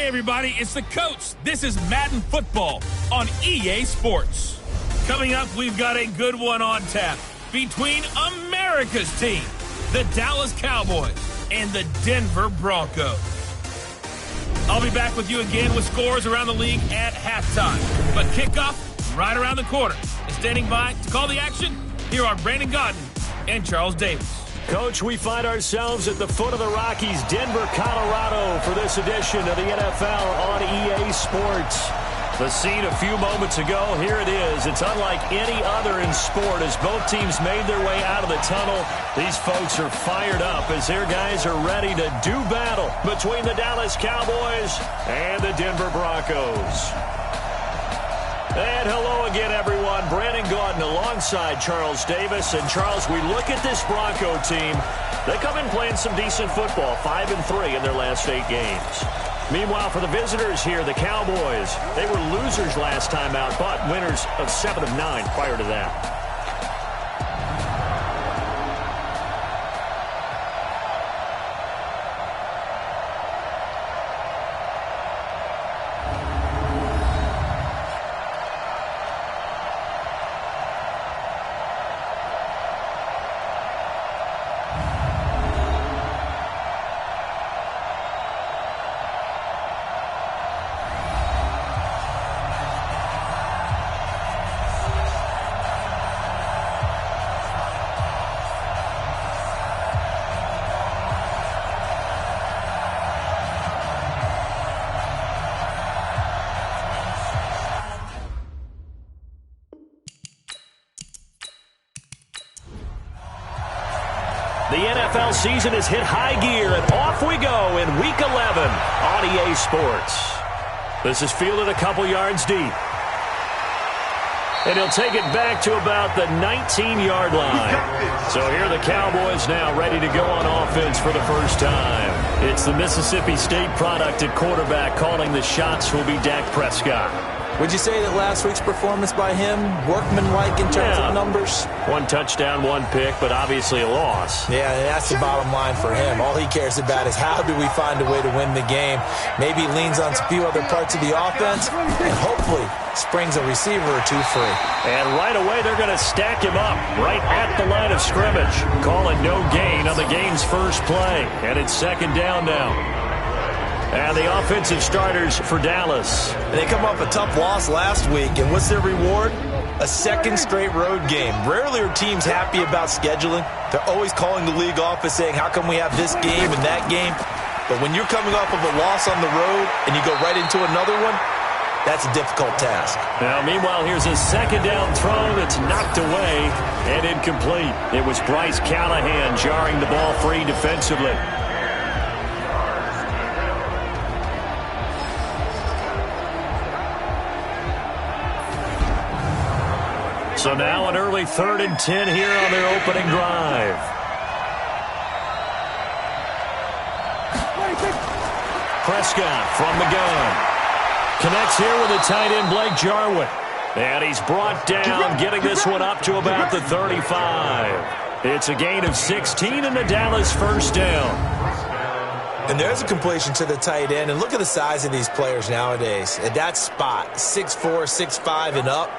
Hey everybody, it's the coach. This is Madden Football on EA Sports. Coming up, we've got a good one on tap between America's team, the Dallas Cowboys, and the Denver Broncos. I'll be back with you again with scores around the league at halftime. But kickoff right around the corner. And standing by to call the action, here are Brandon Godden and Charles Davis. Coach, we find ourselves at the foot of the Rockies, Denver, Colorado, for this edition of the NFL on EA Sports. The scene a few moments ago, here it is. It's unlike any other in sport as both teams made their way out of the tunnel. These folks are fired up as their guys are ready to do battle between the Dallas Cowboys and the Denver Broncos. And hello again, everyone. Brandon Gaudin alongside Charles Davis. And, Charles, we look at this Bronco team. They come in playing some decent football, 5-3 in their last 8 games. Meanwhile, for the visitors here, the Cowboys, they were losers last time out, but winners of 7 of 9 prior to that. The NFL season has hit high gear, and off we go in Week 11 on EA Sports. This is fielded a couple yards deep. And he'll take it back to about the 19-yard line. So here are the Cowboys now ready to go on offense for the first time. It's the Mississippi State product at quarterback calling the shots will be Dak Prescott. Would you say that last week's performance by him, workmanlike in terms of numbers? 1 touchdown, 1 pick, but obviously a loss. Yeah, that's the bottom line for him. All he cares about is how do we find a way to win the game. Maybe leans on a few other parts of the offense, and hopefully springs a receiver or two free. And right away, they're going to stack him up right at the line of scrimmage. Calling no gain on the game's first play. And it's 2nd down now. And the offensive starters for Dallas. They come off a tough loss last week, and what's their reward? A 2nd straight road game. Rarely are teams happy about scheduling. They're always calling the league office saying, how come we have this game and that game? But when you're coming off of a loss on the road and you go right into another one, that's a difficult task. Now, meanwhile, here's a 2nd down throw that's knocked away and incomplete. It was Bryce Callahan jarring the ball free defensively. So now an early 3rd and 10 here on their opening drive. Prescott from the gun. Connects here with the tight end, Blake Jarwin. And he's brought down, getting this one up to about the 35. It's a gain of 16 and the Dallas first down. And there's a completion to the tight end. And look at the size of these players nowadays. At that spot, 6'4", 6'5", and up.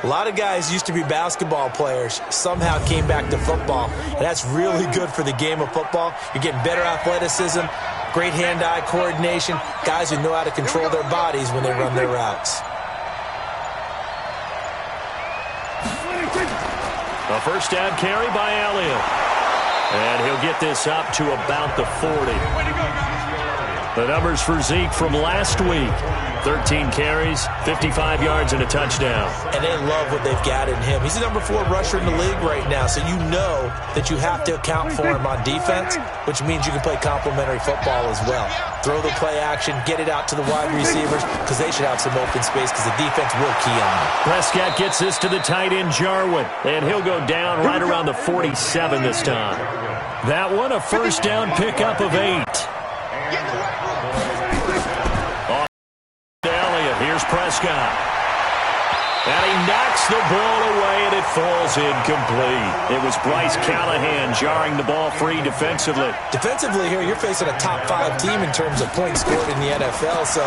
A lot of guys used to be basketball players, somehow came back to football. And that's really good for the game of football. You're getting better athleticism, great hand-eye coordination, guys who know how to control their bodies when they run their routes. A first down carry by Elliott. And he'll get this up to about the 40. The numbers for Zeke from last week. 13 carries, 55 yards, and a touchdown. And they love what they've got in him. He's the number 4 rusher in the league right now, so you know that you have to account for him on defense, which means you can play complementary football as well. Throw the play action, get it out to the wide receivers, because they should have some open space, because the defense will key on them. Prescott gets this to the tight end, Jarwin, and he'll go down right around the 47 this time. That one, a first down pickup of 8. Here's Prescott. And he knocks the ball away, and it falls incomplete. It was Bryce Callahan jarring the ball free defensively. Defensively here, you're facing a top-5 team in terms of points scored in the NFL. So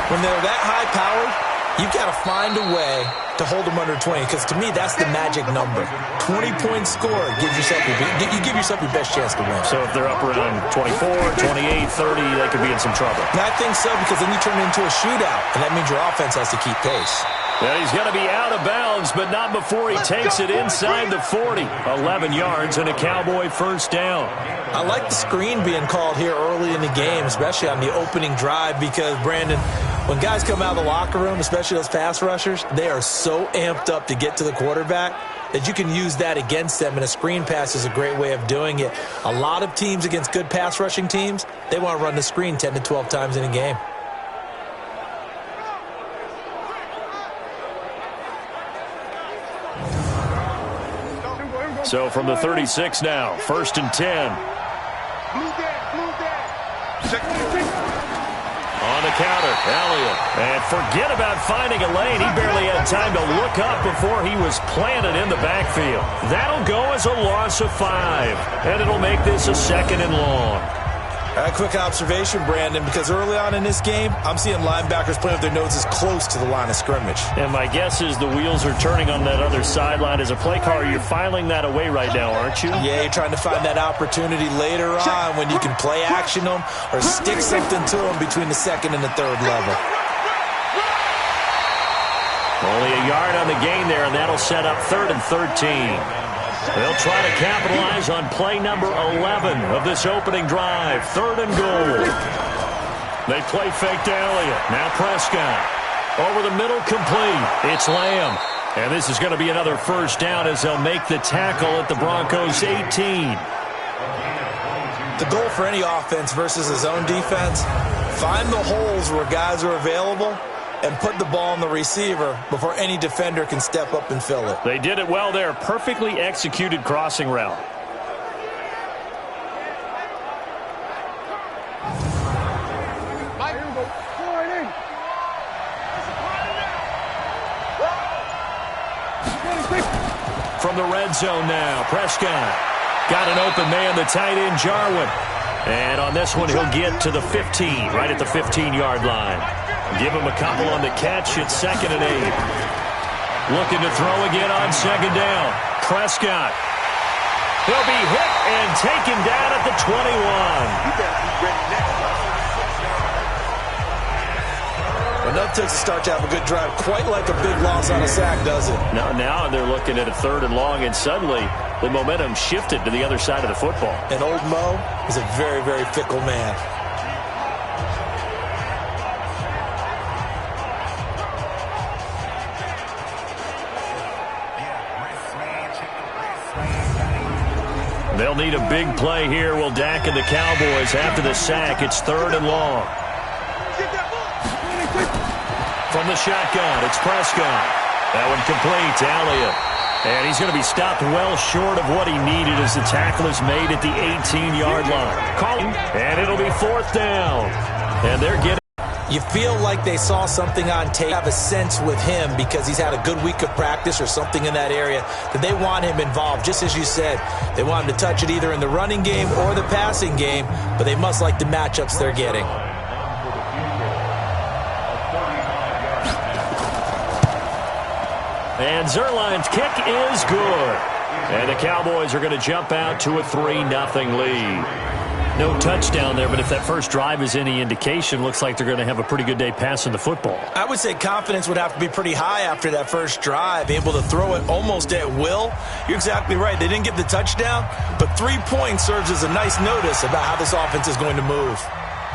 when they're that high-powered, you've got to find a way to hold them under 20, because to me, that's the magic number. 20 points scored gives yourself you give yourself your best chance to win. So if they're up around 24, 28, 30, they could be in some trouble. And I think so, because then you turn it into a shootout, and that means your offense has to keep pace. And he's going to be out of bounds, but not before he takes it inside the 40. 11 yards and a Cowboy first down. I like the screen being called here early in the game, especially on the opening drive, because, Brandon, when guys come out of the locker room, especially those pass rushers, they are so amped up to get to the quarterback that you can use that against them, and a screen pass is a great way of doing it. A lot of teams against good pass rushing teams, they want to run the screen 10 to 12 times in a game. So from the 36 now, 1st and 10. On the counter, Elliott. And forget about finding a lane. He barely had time to look up before he was planted in the backfield. That'll go as a loss of 5. And it'll make this a 2nd and long. A quick observation, Brandon, because early on in this game, I'm seeing linebackers playing with their noses close to the line of scrimmage. And my guess is the wheels are turning on that other sideline. As a play caller, you're filing that away right now, aren't you? Yeah, you're trying to find that opportunity later on when you can play action them or stick something to them between the 2nd and the 3rd level. Only a yard on the gain there, and that'll set up 3rd and 13. They'll try to capitalize on play number 11 of this opening drive. 3rd and goal. They play fake to Elliott. Now Prescott. Over the middle, complete. It's Lamb. And this is going to be another first down as they'll make the tackle at the Broncos' 18. The goal for any offense versus his own defense, find the holes where guys are available and put the ball on the receiver before any defender can step up and fill it. They did it well there. Perfectly executed crossing route. From the red zone now, Prescott. Got an open man, the tight end, Jarwin. And on this one, he'll get to the 15, right at the 15-yard line. Give him a couple on the catch. It's 2nd and 8. Looking to throw again on 2nd down. Prescott. He'll be hit and taken down at the 21. Enough takes to start to have a good drive. Quite like a big loss on a sack, does it? Now they're looking at a 3rd and long, and suddenly the momentum shifted to the other side of the football. And old Mo is a very, very fickle man. They'll need a big play here. Will Dak and the Cowboys after the sack. It's 3rd and long. From the shotgun, it's Prescott. That one complete to Elliott. And he's going to be stopped well short of what he needed as the tackle is made at the 18-yard line. And it'll be 4th down. And they're getting... You feel like they saw something on tape, have a sense with him because he's had a good week of practice or something in that area, that they want him involved. Just as you said, they want him to touch it either in the running game or the passing game, but they must like the matchups they're getting. And Zerline's kick is good. And the Cowboys are going to jump out to a 3-0 lead. No touchdown there, but if that first drive is any indication, looks like they're going to have a pretty good day passing the football. I would say confidence would have to be pretty high after that first drive, able to throw it almost at will. You're exactly right. They didn't get the touchdown, but 3 points serves as a nice notice about how this offense is going to move.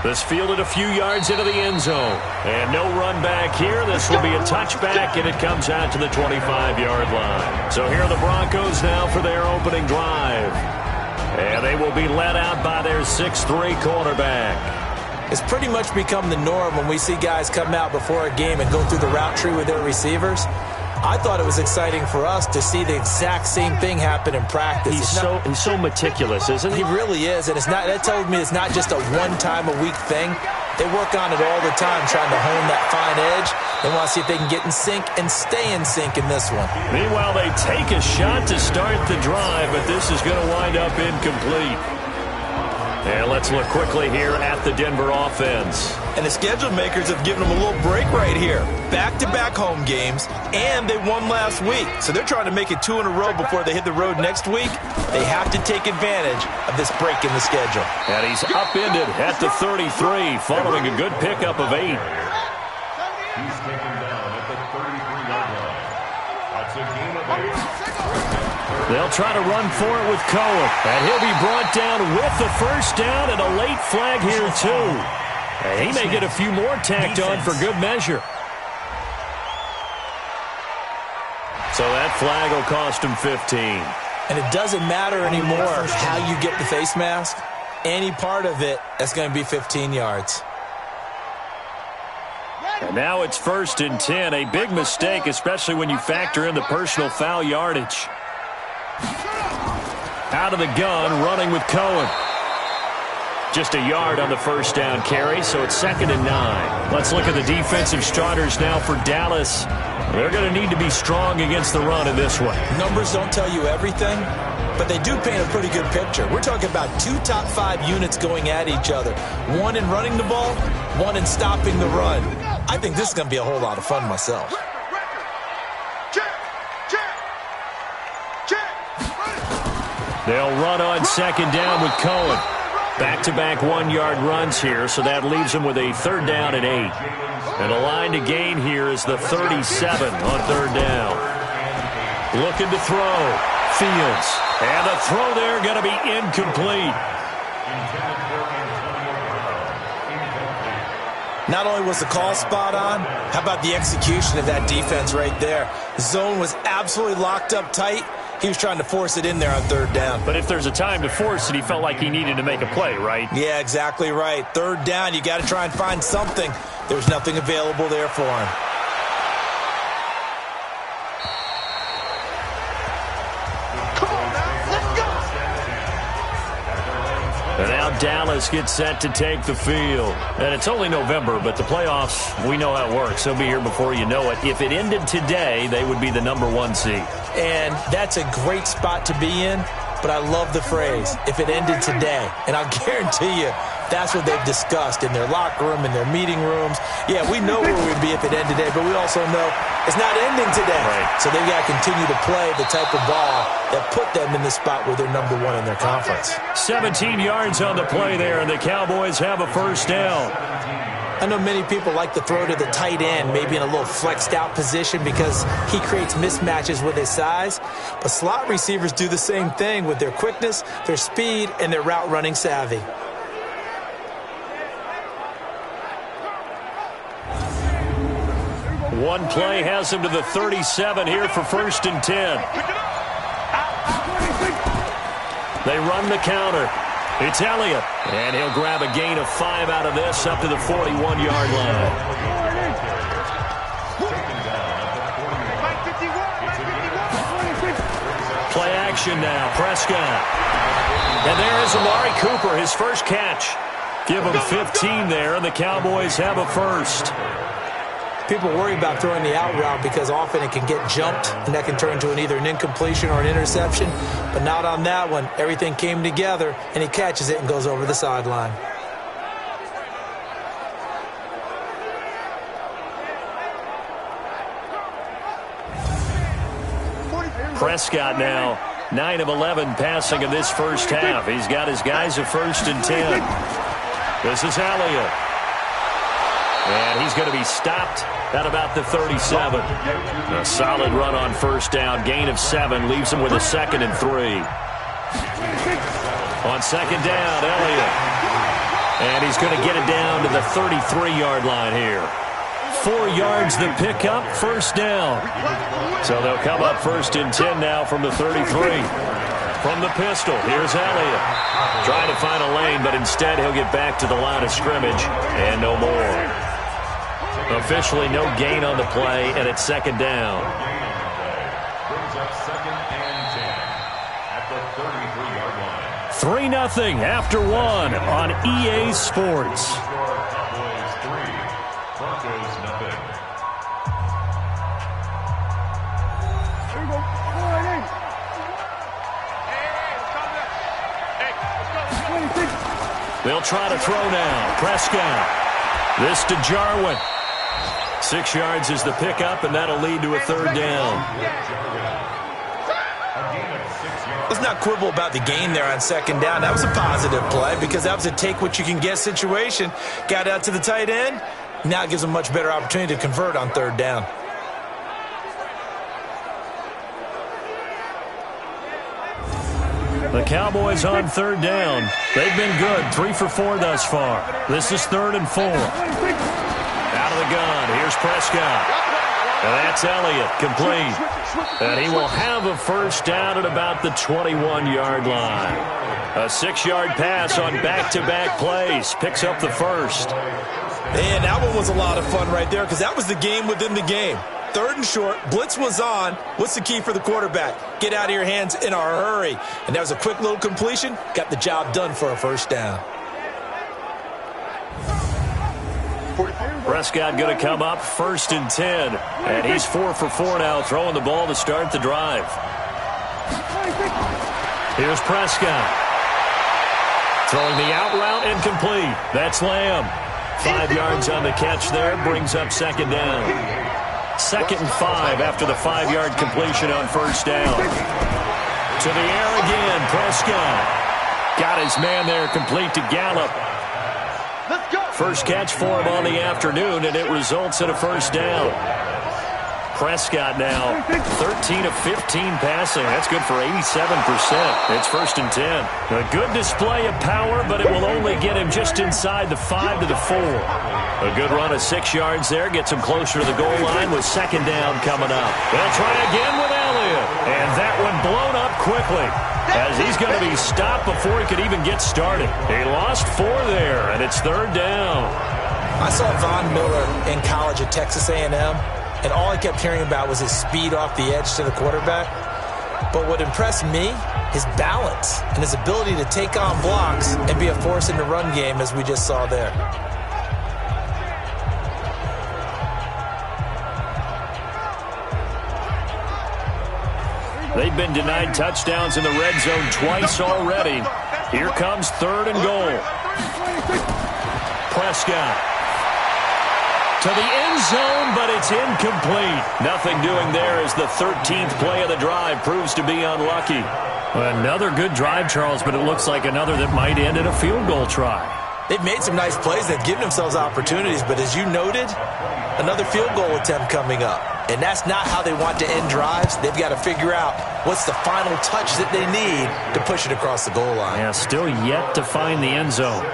This fielded a few yards into the end zone. And no run back here. This will be a touchback, and it comes out to the 25-yard line. So here are the Broncos now for their opening drive. And they will be led out by their 6'3" quarterback. It's pretty much become the norm when we see guys come out before a game and go through the route tree with their receivers. I thought it was exciting for us to see the exact same thing happen in practice. He's so meticulous, isn't he? He really is, and that tells me it's not just a one-time-a-week thing. They work on it all the time, trying to hone that fine edge. They want to see if they can get in sync and stay in sync in this one. Meanwhile, they take a shot to start the drive, but this is going to wind up incomplete. And let's look quickly here at the Denver offense. And the schedule makers have given them a little break right here. Back-to-back home games, and they won last week. So they're trying to make it 2 in a row before they hit the road next week. They have to take advantage of this break in the schedule. And he's upended at the 33, following a good pickup of 8. He's taken down at the 33-yard line. That's a gain of 8. They'll try to run for it with Cohen. And he'll be brought down with the first down, and a late flag here, too. And he may get a few more tacked on for good measure. So that flag will cost him 15. And it doesn't matter anymore how you get the face mask. Any part of it, that's going to be 15 yards. And now it's 1st and 10. A big mistake, especially when you factor in the personal foul yardage. Out of the gun, running with Cohen. Just a yard on the first down carry, so it's 2nd and 9. Let's look at the defensive starters now for Dallas. They're going to need to be strong against the run in this one. Numbers don't tell you everything, but they do paint a pretty good picture. We're talking about 2 top 5 units going at each other. One in running the ball, one in stopping the run. I think this is going to be a whole lot of fun myself. They'll run on 2nd down with Cohen. Back-to-back 1-yard runs here, so that leaves them with a 3rd down and 8. And a line to gain here is the 37 on 3rd down. Looking to throw. Fields. And the throw there going to be incomplete. Not only was the call spot on, how about the execution of that defense right there? The zone was absolutely locked up tight. He was trying to force it in there on 3rd down. But if there's a time to force it, he felt like he needed to make a play, right? Yeah, exactly right. 3rd down, you got to try and find something. There's nothing available there for him. And now Dallas gets set to take the field. And it's only November, but the playoffs, we know how it works. They'll be here before you know it. If it ended today, they would be the #1 seed. And that's a great spot to be in, but I love the phrase, if it ended today. And I'll guarantee you, that's what they've discussed in their locker room, in their meeting rooms. Yeah, we know where we'd be if it ended today, but we also know it's not ending today. Right. So they've got to continue to play the type of ball that put them in the spot where they're #1 in their conference. 17 yards on the play there, and the Cowboys have a first down. I know many people like to throw to the tight end, maybe in a little flexed out position because he creates mismatches with his size. But slot receivers do the same thing with their quickness, their speed, and their route running savvy. One play has him to the 37 here for 1st and 10. They run the counter. It's Elliott, and he'll grab a gain of 5 out of this up to the 41-yard line. Play action now, Prescott. And there is Amari Cooper, his first catch. Give him 15 there, and the Cowboys have a first. People worry about throwing the out route because often it can get jumped, and that can turn into either an incompletion or an interception. But not on that one. Everything came together, and he catches it and goes over the sideline. Prescott now, 9 of 11 passing in this first half. He's got his guys at 1st and 10. This is Elliott. And he's going to be stopped at about the 37. A solid run on first down. Gain of 7 leaves him with a 2nd and 3. On 2nd down, Elliott. And he's going to get it down to the 33-yard line here. 4 yards the pickup, first down. So they'll come up 1st and 10 now from the 33. From the pistol, here's Elliott. Trying to find a lane, but instead he'll get back to the line of scrimmage and no more. Officially no gain on the play, and it's 2nd down. Brings up 2nd and 10 at the 33-yard line. 3-0 after 1 on EA Sports. Broncos, nothing. They'll try to throw now. Prescott. This to Jarwin. 6 yards is the pickup, and that'll lead to a third down. Let's not quibble about the gain there on second down. That was a positive play because that was a take-what-you-can-get situation. Got out to the tight end. Now it gives them a much better opportunity to convert on third down. The Cowboys on third down. They've been good, 3 for 4 thus far. This is 3rd and 4. Out of the gun, here's Prescott. And that's Elliott, complete. And he will have a first down at about the 21-yard line. A 6-yard pass on back-to-back plays. Picks up the first. Man, that one was a lot of fun right there because that was the game within the game. 3rd and short, blitz was on. What's the key for the quarterback? Get out of your hands in a hurry. And that was a quick little completion. Got the job done for a first down. Prescott going to come up 1st and 10. And he's 4 for 4 now, throwing the ball to start the drive. Here's Prescott. Throwing the out route incomplete. That's Lamb. 5 yards on the catch there, brings up second down. 2nd and 5 after the 5-yard completion on first down. To the air again, Prescott. Got his man there, complete to Gallup. First catch for him on the afternoon, and it results in a first down. Prescott now 13 of 15 passing. That's good for 87%. It's 1st and 10. A good display of power, but it will only get him just inside the 5 to the 4. A good run of 6 yards there. Gets him closer to the goal line with second down coming up. They'll try again with Elliott. And that one blown up quickly as he's going to be stopped before he could even get started. He lost 4 there, and it's 3rd down. I saw Von Miller in college at Texas A&M. And all I kept hearing about was his speed off the edge to the quarterback. But what impressed me, his balance and his ability to take on blocks and be a force in the run game, as we just saw there. They've been denied touchdowns in the red zone twice already. Here comes 3rd and goal. Prescott. To the end zone, but it's incomplete. Nothing doing there as the 13th play of the drive proves to be unlucky. Another good drive, Charles, but it looks like another that might end in a field goal try. They've made some nice plays. They've given themselves opportunities, but as you noted, another field goal attempt coming up. And that's not how they want to end drives. They've got to figure out what's the final touch that they need to push it across the goal line. Yeah, still yet to find the end zone.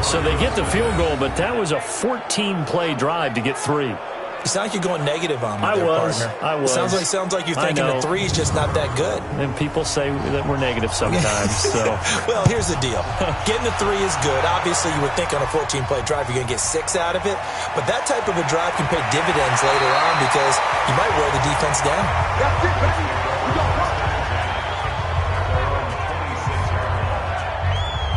So they get the field goal, but that was a 14-play drive to get 3. You sound like you're going negative on me there, partner. I was. It sounds like you're thinking the 3 is just not that good. And people say that we're negative sometimes. So. Well, here's the deal. Getting the 3 is good. Obviously, you would think on a 14-play drive you're going to get 6 out of it. But that type of a drive can pay dividends later on because you might wear the defense down.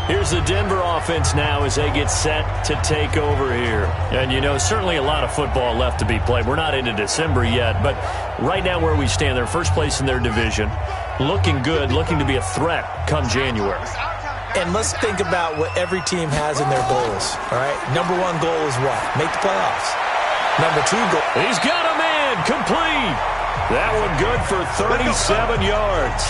Here's the Denver offense now as they get set to take over here. And, you know, certainly a lot of football left to be played. We're not into December yet, but right now where we stand, they're first place in their division. Looking good, looking to be a threat come January. And let's think about what every team has in their goals, all right? Number 1 goal is what? Make the playoffs. Number 2 goal. He's got a man, complete. That one good for 37 yards.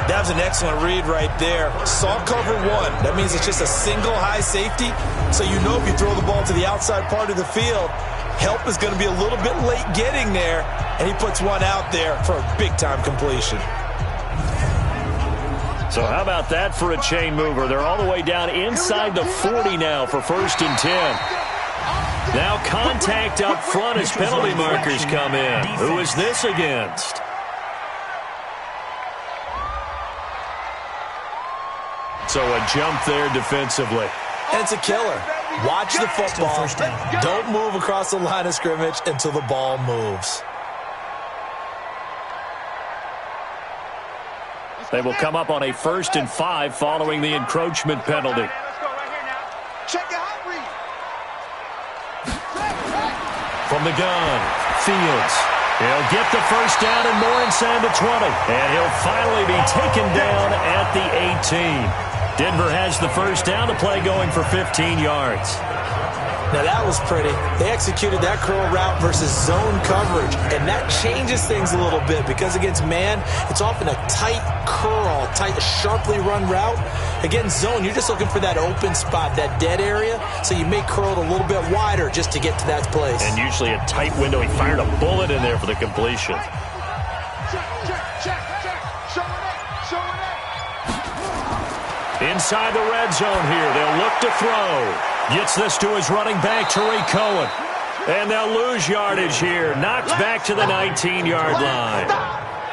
That was an excellent read right there. Saw cover 1. That means it's just a single high safety. So you know if you throw the ball to the outside part of the field, help is going to be a little bit late getting there. And he puts one out there for a big-time completion. So how about that for a chain mover? They're all the way down inside the 40 now for 1st and 10. Now contact up front as penalty markers come in. Who is this against? So a jump there defensively. And it's a killer. Watch the football. Don't move across the line of scrimmage until the ball moves. They will come up on a 1st and 5 following the encroachment penalty. from the gun. Fields. He'll get the first down and more inside the 20. And he'll finally be taken down at the 18. Denver has the first down, the play going for 15 yards. Now that was pretty. They executed that curl route versus zone coverage, and that changes things a little bit because against man, it's often a tight curl, tight, sharply run route. Against zone, you're just looking for that open spot, that dead area, so you may curl it a little bit wider just to get to that place. And usually a tight window. He fired a bullet in there for the completion. Inside the red zone here, they'll look to throw. Gets this to his running back, Tariq Cohen. And they'll lose yardage here. Knocked back to the 19-yard line.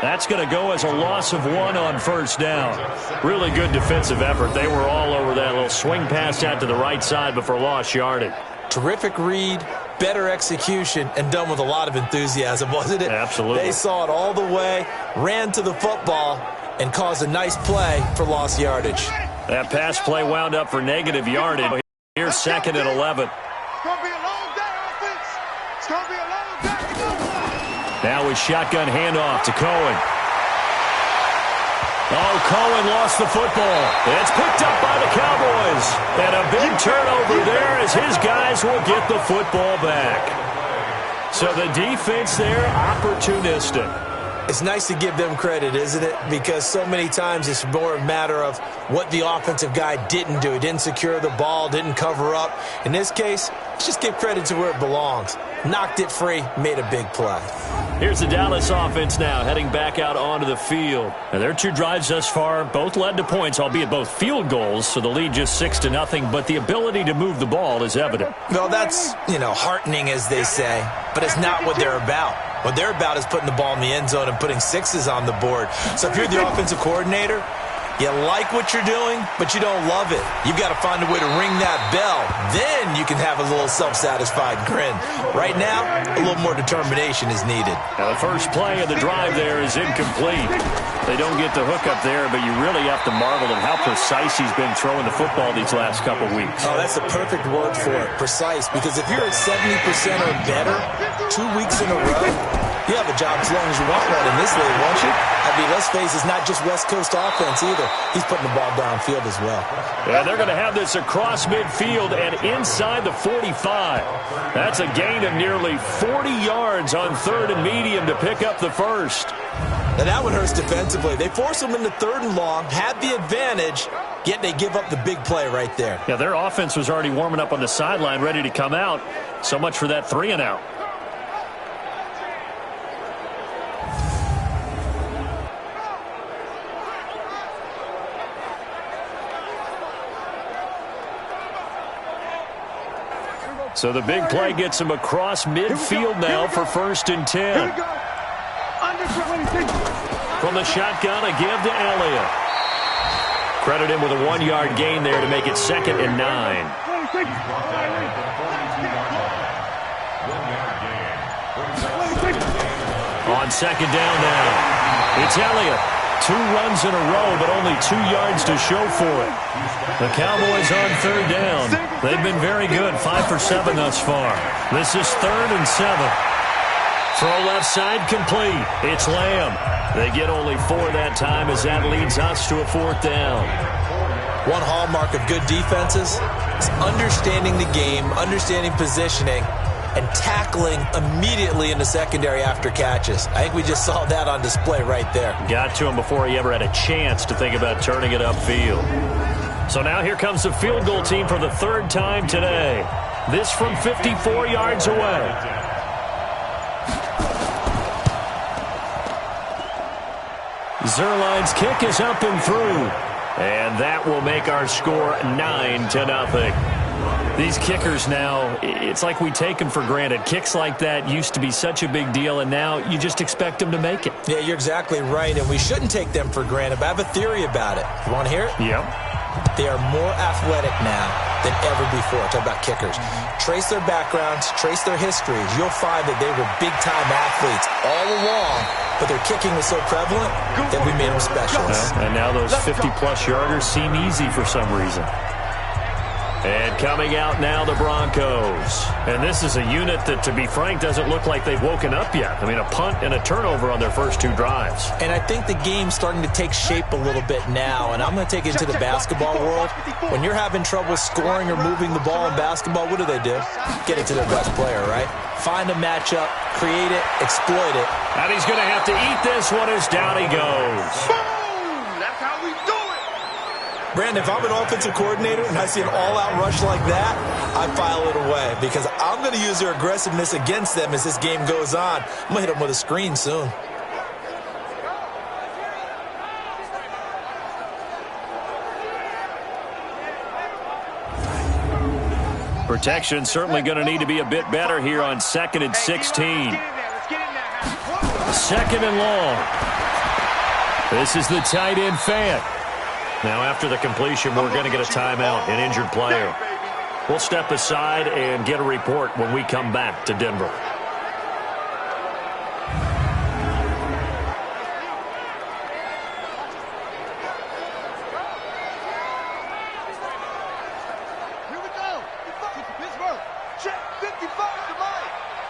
That's going to go as a loss of 1 on first down. Really good defensive effort. They were all over that little swing pass out to the right side before lost yardage. Terrific read, better execution, and done with a lot of enthusiasm, wasn't it? Absolutely. They saw it all the way, ran to the football, and caused a nice play for lost yardage. That pass play wound up for negative yardage. Here's 2nd and 11. Now with shotgun handoff to Cohen. Oh, Cohen lost the football. It's picked up by the Cowboys. And a big turnover there as his guys will get the football back. So the defense there, opportunistic. It's nice to give them credit, isn't it? Because so many times it's more a matter of what the offensive guy didn't do. He didn't secure the ball, didn't cover up. In this case, let's just give credit to where it belongs. Knocked it free, made a big play. Here's the Dallas offense now heading back out onto the field. Now, their 2 drives thus far both led to points, albeit both field goals, so the lead just 6-0, but the ability to move the ball is evident. Well, that's, heartening, as they say, but it's not what they're about. What they're about is putting the ball in the end zone and putting 6s on the board. So if you're the offensive coordinator, you like what you're doing, but you don't love it. You've got to find a way to ring that bell. Then you can have a little self-satisfied grin. Right now, a little more determination is needed. Now, the first play of the drive there is incomplete. They don't get the hook up there, but you really have to marvel at how precise he's been throwing the football these last couple weeks. Oh, that's the perfect word for it, precise, because if you're at 70% or better 2 weeks in a row, you have a job as long as you want one in this league, won't you? I mean, let's face it, it's not just West Coast offense either. He's putting the ball downfield as well. Yeah, they're going to have this across midfield and inside the 45. That's a gain of nearly 40 yards on 3rd and medium to pick up the first. Now that one hurts defensively. They force them into 3rd and long, had the advantage, yet they give up the big play right there. Yeah, their offense was already warming up on the sideline, ready to come out. So much for that 3-and-out. So the big play gets him across midfield now for 1st and 10. From the shotgun, a give to Elliott. Credit him with a 1-yard gain there to make it 2nd and 9. On 2nd down now, it's Elliott. 2 runs in a row, but only 2 yards to show for it. The Cowboys on 3rd down. They've been very good, 5 for 7 thus far. This is 3rd and 7. Throw left side complete. It's Lamb. They get only 4 that time as that leads us to a 4th down. One hallmark of good defenses is understanding the game, understanding positioning, and tackling immediately in the secondary after catches. I think we just saw that on display right there. Got to him before he ever had a chance to think about turning it upfield. So now here comes the field goal team for the 3rd time today. This from 54 yards away. Zerline's kick is up and through. And that will make our score 9-0. These kickers now, it's like we take them for granted. Kicks like that used to be such a big deal, and now you just expect them to make it. Yeah, you're exactly right, and we shouldn't take them for granted, but I have a theory about it. You want to hear it? Yep. They are more athletic now than ever before. Talk about kickers. Trace their backgrounds, trace their histories. You'll find that they were big-time athletes all along, but their kicking was so prevalent that we made them specialists. And now those 50-plus yarders seem easy for some reason. And coming out now, the Broncos. And this is a unit that, to be frank, doesn't look like they've woken up yet. I mean, a punt and a turnover on their first 2 drives. And I think the game's starting to take shape a little bit now, and I'm going to take it to the basketball world. When you're having trouble scoring or moving the ball in basketball, what do? Get it to their best player, right? Find a matchup, create it, exploit it. And he's going to have to eat this one as down he goes. Boom! That's how we do it! Brandon, if I'm an offensive coordinator and I see an all-out rush like that, I file it away because I'm going to use their aggressiveness against them as this game goes on. I'm going to hit them with a screen soon. Protection certainly going to need to be a bit better here on 2nd and 16. 2nd and long. This is the tight end fan. Now after the completion, we're going to get a timeout, an injured player. We'll step aside and get a report when we come back to Denver.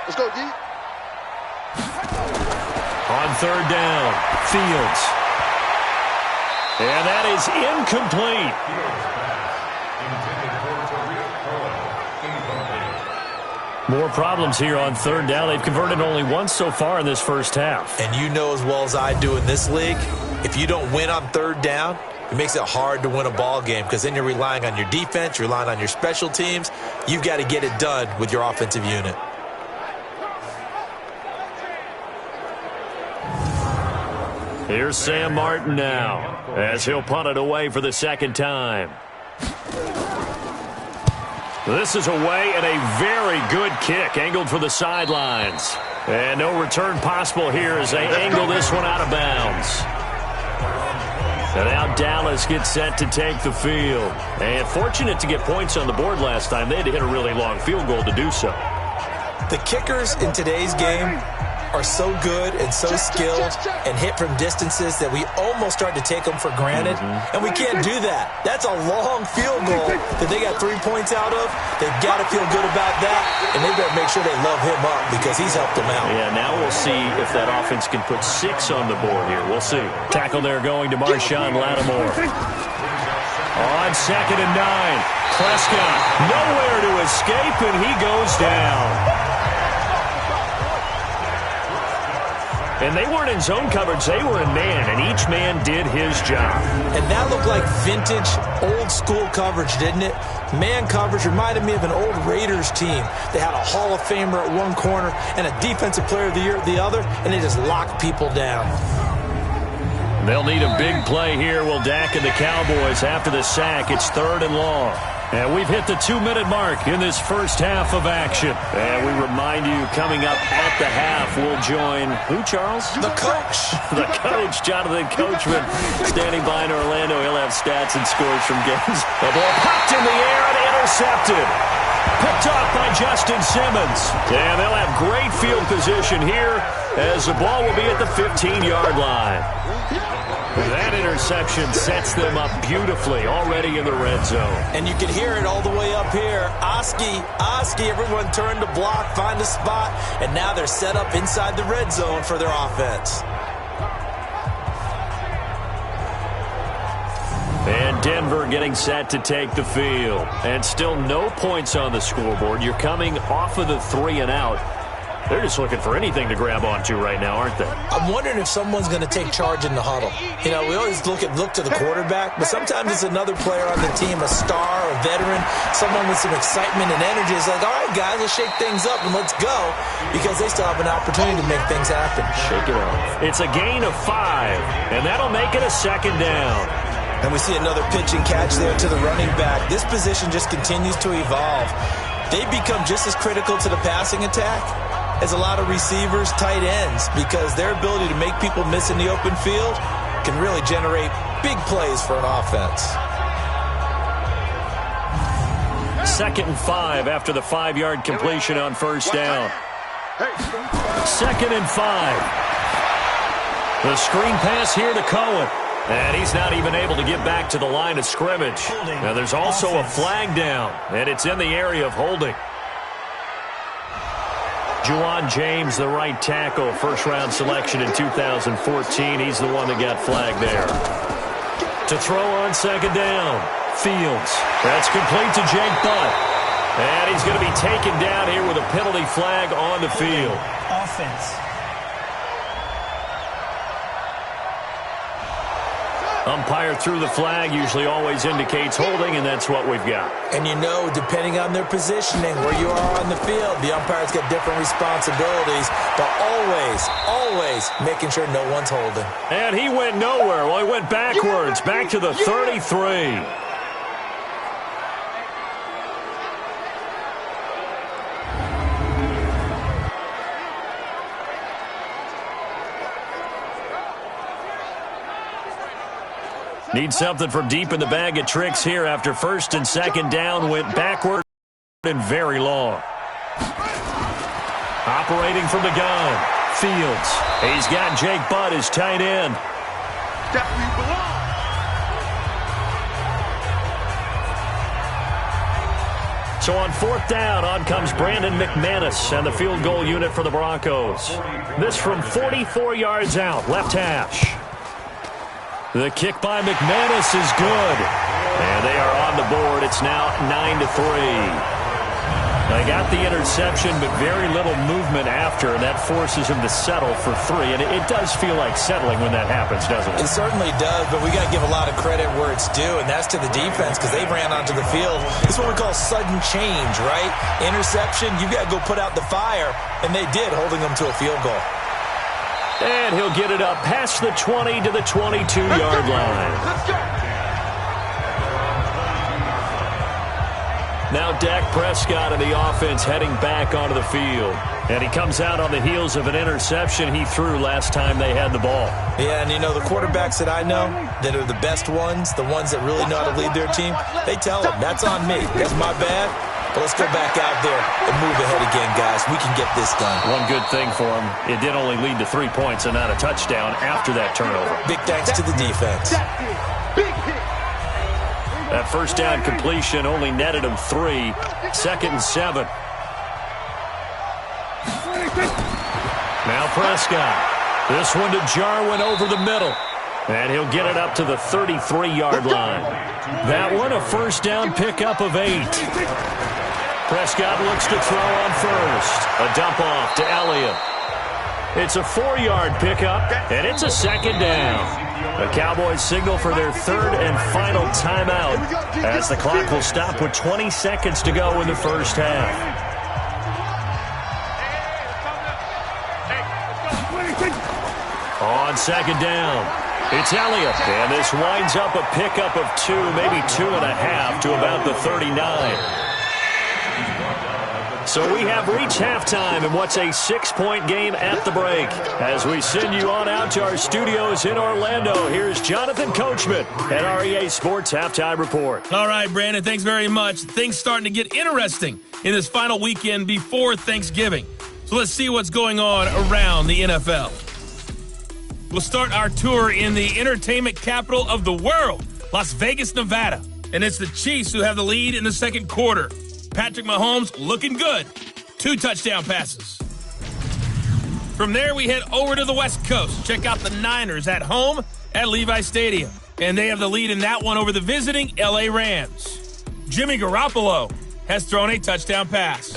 Let's go, D. On 3rd down, Fields. And that is incomplete. More problems here on 3rd down. They've converted only once so far in this first half. And you know as well as I do in this league, if you don't win on 3rd down, it makes it hard to win a ball game because then you're relying on your defense, you're relying on your special teams. You've got to get it done with your offensive unit. Here's Sam Martin now as he'll punt it away for the 2nd time. This is away and a very good kick angled for the sidelines. And no return possible here as they angle this one out of bounds. And now Dallas gets set to take the field. And fortunate to get points on the board last time. They had to hit a really long field goal to do so. The kickers in today's game are so good and so skilled and hit from distances that we almost start to take them for granted. And we can't do that. That's a long field goal that they got 3 points out of. They've got to feel good about that, and they've got to make sure they love him up because he's helped them out. Yeah, now we'll see if that offense can put 6 on the board here. We'll see. Tackle there going to Marshawn Lattimore. On 2nd and 9, Prescott nowhere to escape, and he goes down. And they weren't in zone coverage. They were in man, and each man did his job. And that looked like vintage, old-school coverage, didn't it? Man coverage reminded me of an old Raiders team. They had a Hall of Famer at one corner and a Defensive Player of the Year at the other, and they just locked people down. They'll need a big play here. Will Dak and the Cowboys after the sack. It's 3rd and long. And we've hit the 2-minute mark in this first half of action. And we remind you, coming up at the half, we'll join who, Charles? The coach. The coach, Jonathan Coachman, standing by in Orlando. He'll have stats and scores from games. The ball popped in the air and intercepted. Picked off by Justin Simmons. And they'll have great field position here as the ball will be at the 15-yard line. That interception sets them up beautifully already in the red zone. And you can hear it all the way up here. Oski, everyone turned to block, find a spot, and now they're set up inside the red zone for their offense. And Denver getting set to take the field. And still no points on the scoreboard. You're coming off of the 3 and out. They're just looking for anything to grab onto right now, aren't they? I'm wondering if someone's going to take charge in the huddle. You know, we always look to the quarterback, but sometimes it's another player on the team, a star, a veteran, someone with some excitement and energy. It's like, all right, guys, let's shake things up and let's go, because they still have an opportunity to make things happen. Shake it off. It's a gain of 5, and that'll make it a 2nd down. And we see another pitch and catch there to the running back. This position just continues to evolve. They become just as critical to the passing attack as a lot of receivers, tight ends, because their ability to make people miss in the open field can really generate big plays for an offense. 2nd and 5 after the 5-yard completion on 1st down. 2nd and 5. The screen pass here to Cohen. And he's not even able to get back to the line of scrimmage. Now there's also a flag down, and it's in the area of holding. Juwan James, the right tackle, first-round selection in 2014. He's the one that got flagged there. To throw on second down, Fields. That's complete to Jake Butt. And he's going to be taken down here with a penalty flag on the field. Offense. Umpire threw the flag, usually always indicates holding, and that's what we've got. And you know, depending on their positioning, where you are on the field, the umpire's got different responsibilities, but always making sure no one's holding. And he went nowhere. Well, he went backwards, back to the 33. Need something from deep in the bag of tricks here after first and second down went backward and very long. Operating from the gun, Fields. He's got Jake Butt as tight end. So on fourth down, on comes Brandon McManus and the field goal unit for the Broncos. This from 44 yards out, left hash. The kick by McManus is good. And they are on the board. It's now 9-3. They got the interception, but very little movement after, and that forces him to settle for 3. And it does feel like settling when that happens, doesn't it? It certainly does, but we got to give a lot of credit where it's due, and that's to the defense because they ran onto the field. It's what we call sudden change, right? Interception, you got to go put out the fire, and they did, holding them to a field goal. And he'll get it up past the 20 to the 22-yard line. Let's go. Now Dak Prescott and the offense heading back onto the field. And he comes out on the heels of an interception he threw last time they had the ball. Yeah, and you know, the quarterbacks that I know that are the best ones, the ones that really know how to lead their team, they tell them, that's on me. That's my bad. But let's go back out there and move ahead again, guys. We can get this done. One good thing for him, it did only lead to 3 points and not a touchdown after that turnover. Big thanks to the defense. That first down completion only netted him 3. Second and 7. Now Prescott. This one to Jarwin over the middle. And he'll get it up to the 33-yard line. That one a first down pickup of 8. Prescott looks to throw on first. A dump off to Elliott. It's a 4-yard pickup, and it's a second down. The Cowboys signal for their third and final timeout as the clock will stop with 20 seconds to go in the first half. On second down, it's Elliott, and this winds up a pickup of 2, maybe 2.5 to about the 39. So we have reached halftime in what's a 6-point game at the break. As we send you on out to our studios in Orlando, here's Jonathan Coachman at our EA Sports Halftime Report. All right, Brandon, thanks very much. Things starting to get interesting in this final weekend before Thanksgiving. So let's see what's going on around the NFL. We'll start our tour in the entertainment capital of the world, Las Vegas, Nevada. And it's the Chiefs who have the lead in the second quarter. Patrick Mahomes looking good. 2 touchdown passes. From there, we head over to the West Coast. Check out the Niners at home at Levi Stadium. And they have the lead in that one over the visiting LA Rams. Jimmy Garoppolo has thrown a touchdown pass.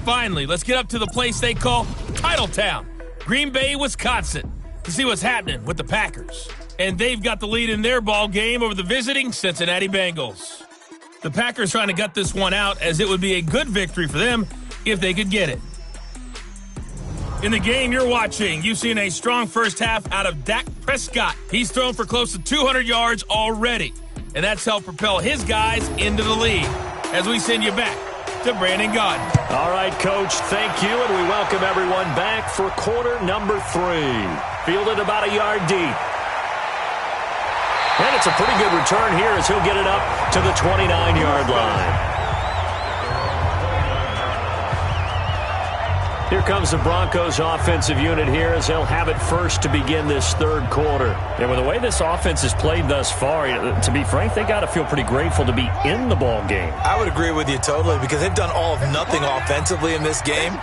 Finally, let's get up to the place they call Titletown, Green Bay, Wisconsin, to see what's happening with the Packers. And they've got the lead in their ball game over the visiting Cincinnati Bengals. The Packers trying to gut this one out as it would be a good victory for them if they could get it. In the game you're watching, you've seen a strong first half out of Dak Prescott. He's thrown for close to 200 yards already, and that's helped propel his guys into the lead. As we send you back to Brandon Gaudin. All right, Coach, thank you, and we welcome everyone back for quarter number 3. Fielded about a yard deep. And it's a pretty good return here as he'll get it up to the 29-yard line. Here comes the Broncos offensive unit here as they'll have it first to begin this third quarter. And with the way this offense has played thus far, to be frank, they got to feel pretty grateful to be in the ball game. I would agree with you totally because they've done all of nothing offensively in this game,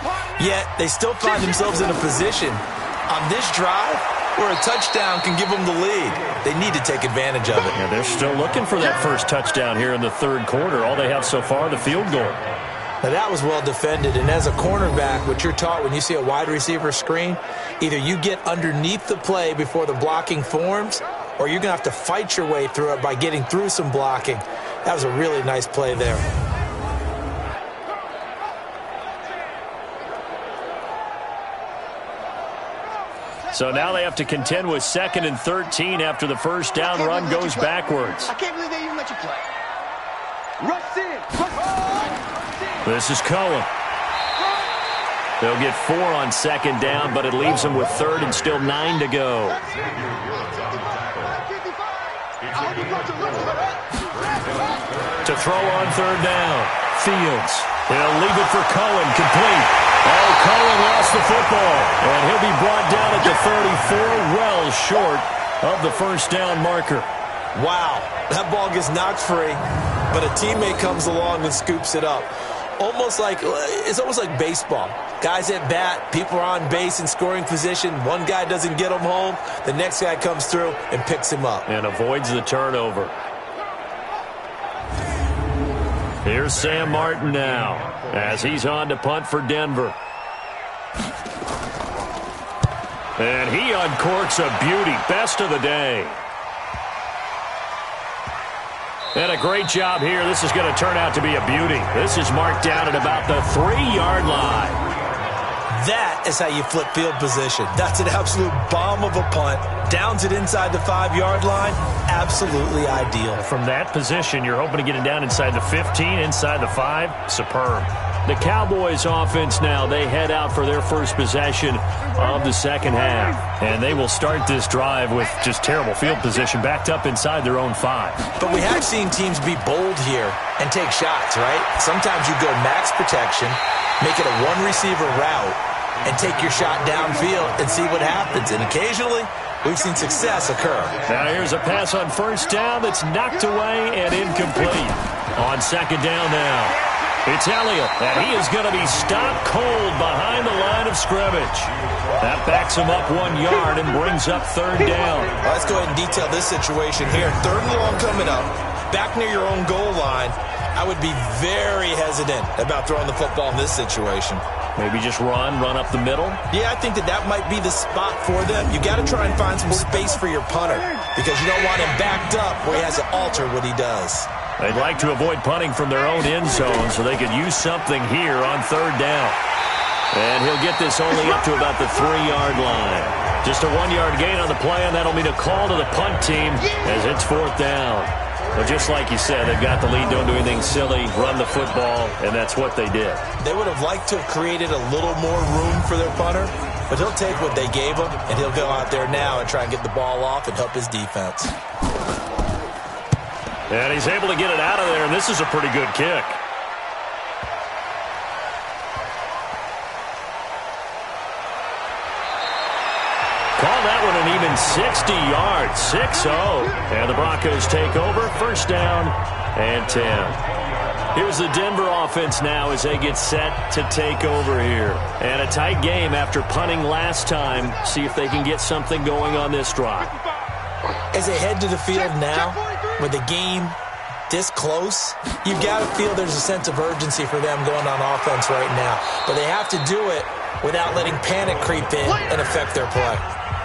yet they still find themselves in a position on this drive where a touchdown can give them the lead. They need to take advantage of it. Yeah, they're still looking for that first touchdown here in the third quarter. All they have so far, the field goal. Now, that was well defended, and as a cornerback, what you're taught when you see a wide receiver screen, either you get underneath the play before the blocking forms, or you're going to have to fight your way through it by getting through some blocking. That was a really nice play there. So now they have to contend with 2nd and 13 after the first down run goes backwards. I can't believe they even let you play. Rush in. This is Cohen. They'll get 4 on 2nd down, but it leaves them with 3rd and still 9 to go. To throw on 3rd down. Fields. He'll leave it for Cohen. Complete. Oh, Cohen lost the football. And he'll be brought down at the 34, well short of the first down marker. Wow, that ball gets knocked free, but a teammate comes along and scoops it up. It's almost like baseball. Guys at bat, people are on base in scoring position. One guy doesn't get him home. The next guy comes through and picks him up. And avoids the turnover. Here's Sam Martin now as he's on to punt for Denver. And he uncorks a beauty. Best of the day. And a great job here. This is going to turn out to be a beauty. This is marked down at about the 3-yard line. That is how you flip field position. That's an absolute bomb of a punt. Downs it inside the 5-yard line. Absolutely ideal. From that position, you're hoping to get it down inside the 15, inside the 5. Superb. The Cowboys offense now, they head out for their first possession of the second half. And they will start this drive with just terrible field position backed up inside their own 5. But we have seen teams be bold here and take shots, right? Sometimes you go max protection, make it a one-receiver route, and take your shot downfield and see what happens. And occasionally, we've seen success occur. Now here's a pass on first down that's knocked away and incomplete. On second down now. It's Elliott, and he is going to be stopped cold behind the line of scrimmage. That backs him up 1 yard and brings up third down. Well, let's go ahead and detail this situation here. 3rd and long coming up, back near your own goal line. I would be very hesitant about throwing the football in this situation. Maybe just run up the middle? Yeah, I think that might be the spot for them. You got to try and find some space for your punter because you don't want him backed up where he has to alter what he does. They'd like to avoid punting from their own end zone so they could use something here on third down. And he'll get this only up to about the 3-yard line. Just a 1-yard gain on the play, and that'll mean a call to the punt team as it's 4th down. But just like you said, they've got the lead, don't do anything silly, run the football, and that's what they did. They would have liked to have created a little more room for their punter, but he'll take what they gave him, and he'll go out there now and try and get the ball off and help his defense. And he's able to get it out of there, and this is a pretty good kick. Call that one an even 60 yards, 6-0. And the Broncos take over, first down and 10. Here's the Denver offense now as they get set to take over here. And a tight game after punting last time. See if they can get something going on this drive. As they head to the field now, with the game this close, you've got to feel there's a sense of urgency for them going on offense right now. But they have to do it without letting panic creep in and affect their play.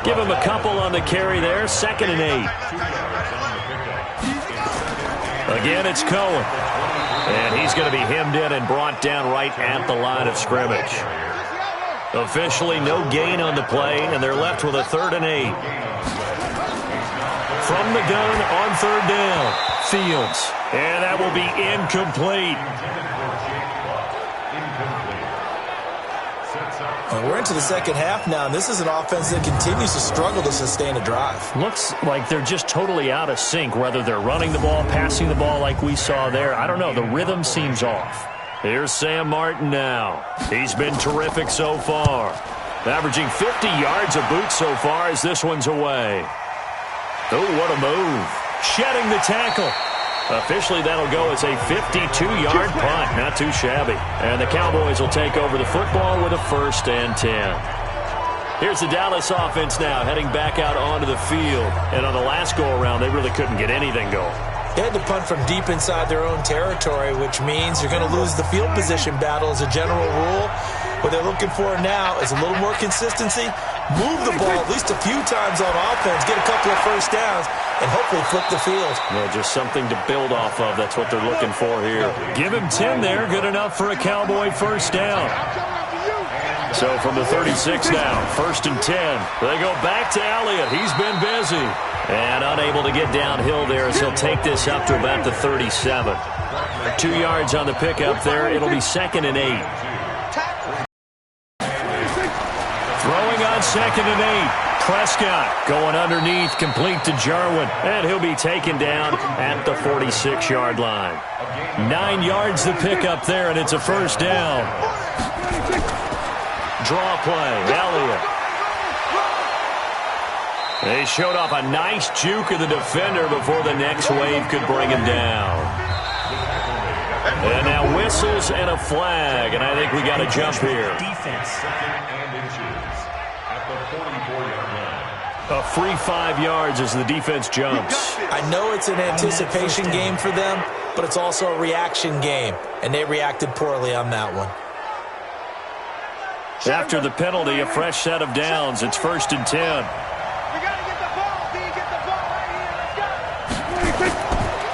Give him a couple on the carry there, 2nd and 8. Again, it's Cohen. And he's going to be hemmed in and brought down right at the line of scrimmage. Officially no gain on the play, and they're left with a 3rd and 8. From the gun on third down, Fields. And that will be incomplete. We're into the second half now, and this is an offense that continues to struggle to sustain a drive. Looks like they're just totally out of sync, whether they're running the ball, passing the ball like we saw there. I don't know. The rhythm seems off. Here's Sam Martin now. He's been terrific so far. Averaging 50 yards a boot so far as this one's away. Oh, what a move. Shedding the tackle. Officially, that'll go as a 52-yard punt. Not too shabby. And the Cowboys will take over the football with a 1st and 10. Here's the Dallas offense now heading back out onto the field. And on the last go-around, they really couldn't get anything going. They had to punt from deep inside their own territory, which means you're going to lose the field position battle as a general rule. What they're looking for now is a little more consistency, move the ball at least a few times on offense, get a couple of first downs, and hopefully flip the field. Well, just something to build off of. That's what they're looking for here. Give him 10 there. Good enough for a Cowboy first down. So from the 36 now, 1st and 10. They go back to Elliott. He's been busy. And unable to get downhill there as he'll take this up to about the 37. 2 yards on the pickup there. It'll be 2nd and 8. Throwing on 2nd and 8. Prescott going underneath, complete to Jarwin. And he'll be taken down at the 46-yard line. 9 yards the pickup there, and it's a first down. Draw play, Elliott. They showed off a nice juke of the defender before the next wave could bring him down. And now whistles and a flag, and I think we got a jump here. A free 5 yards as the defense jumps. I know it's an anticipation game for them, but it's also a reaction game, and they reacted poorly on that one. After the penalty, a fresh set of downs. It's 1st and 10.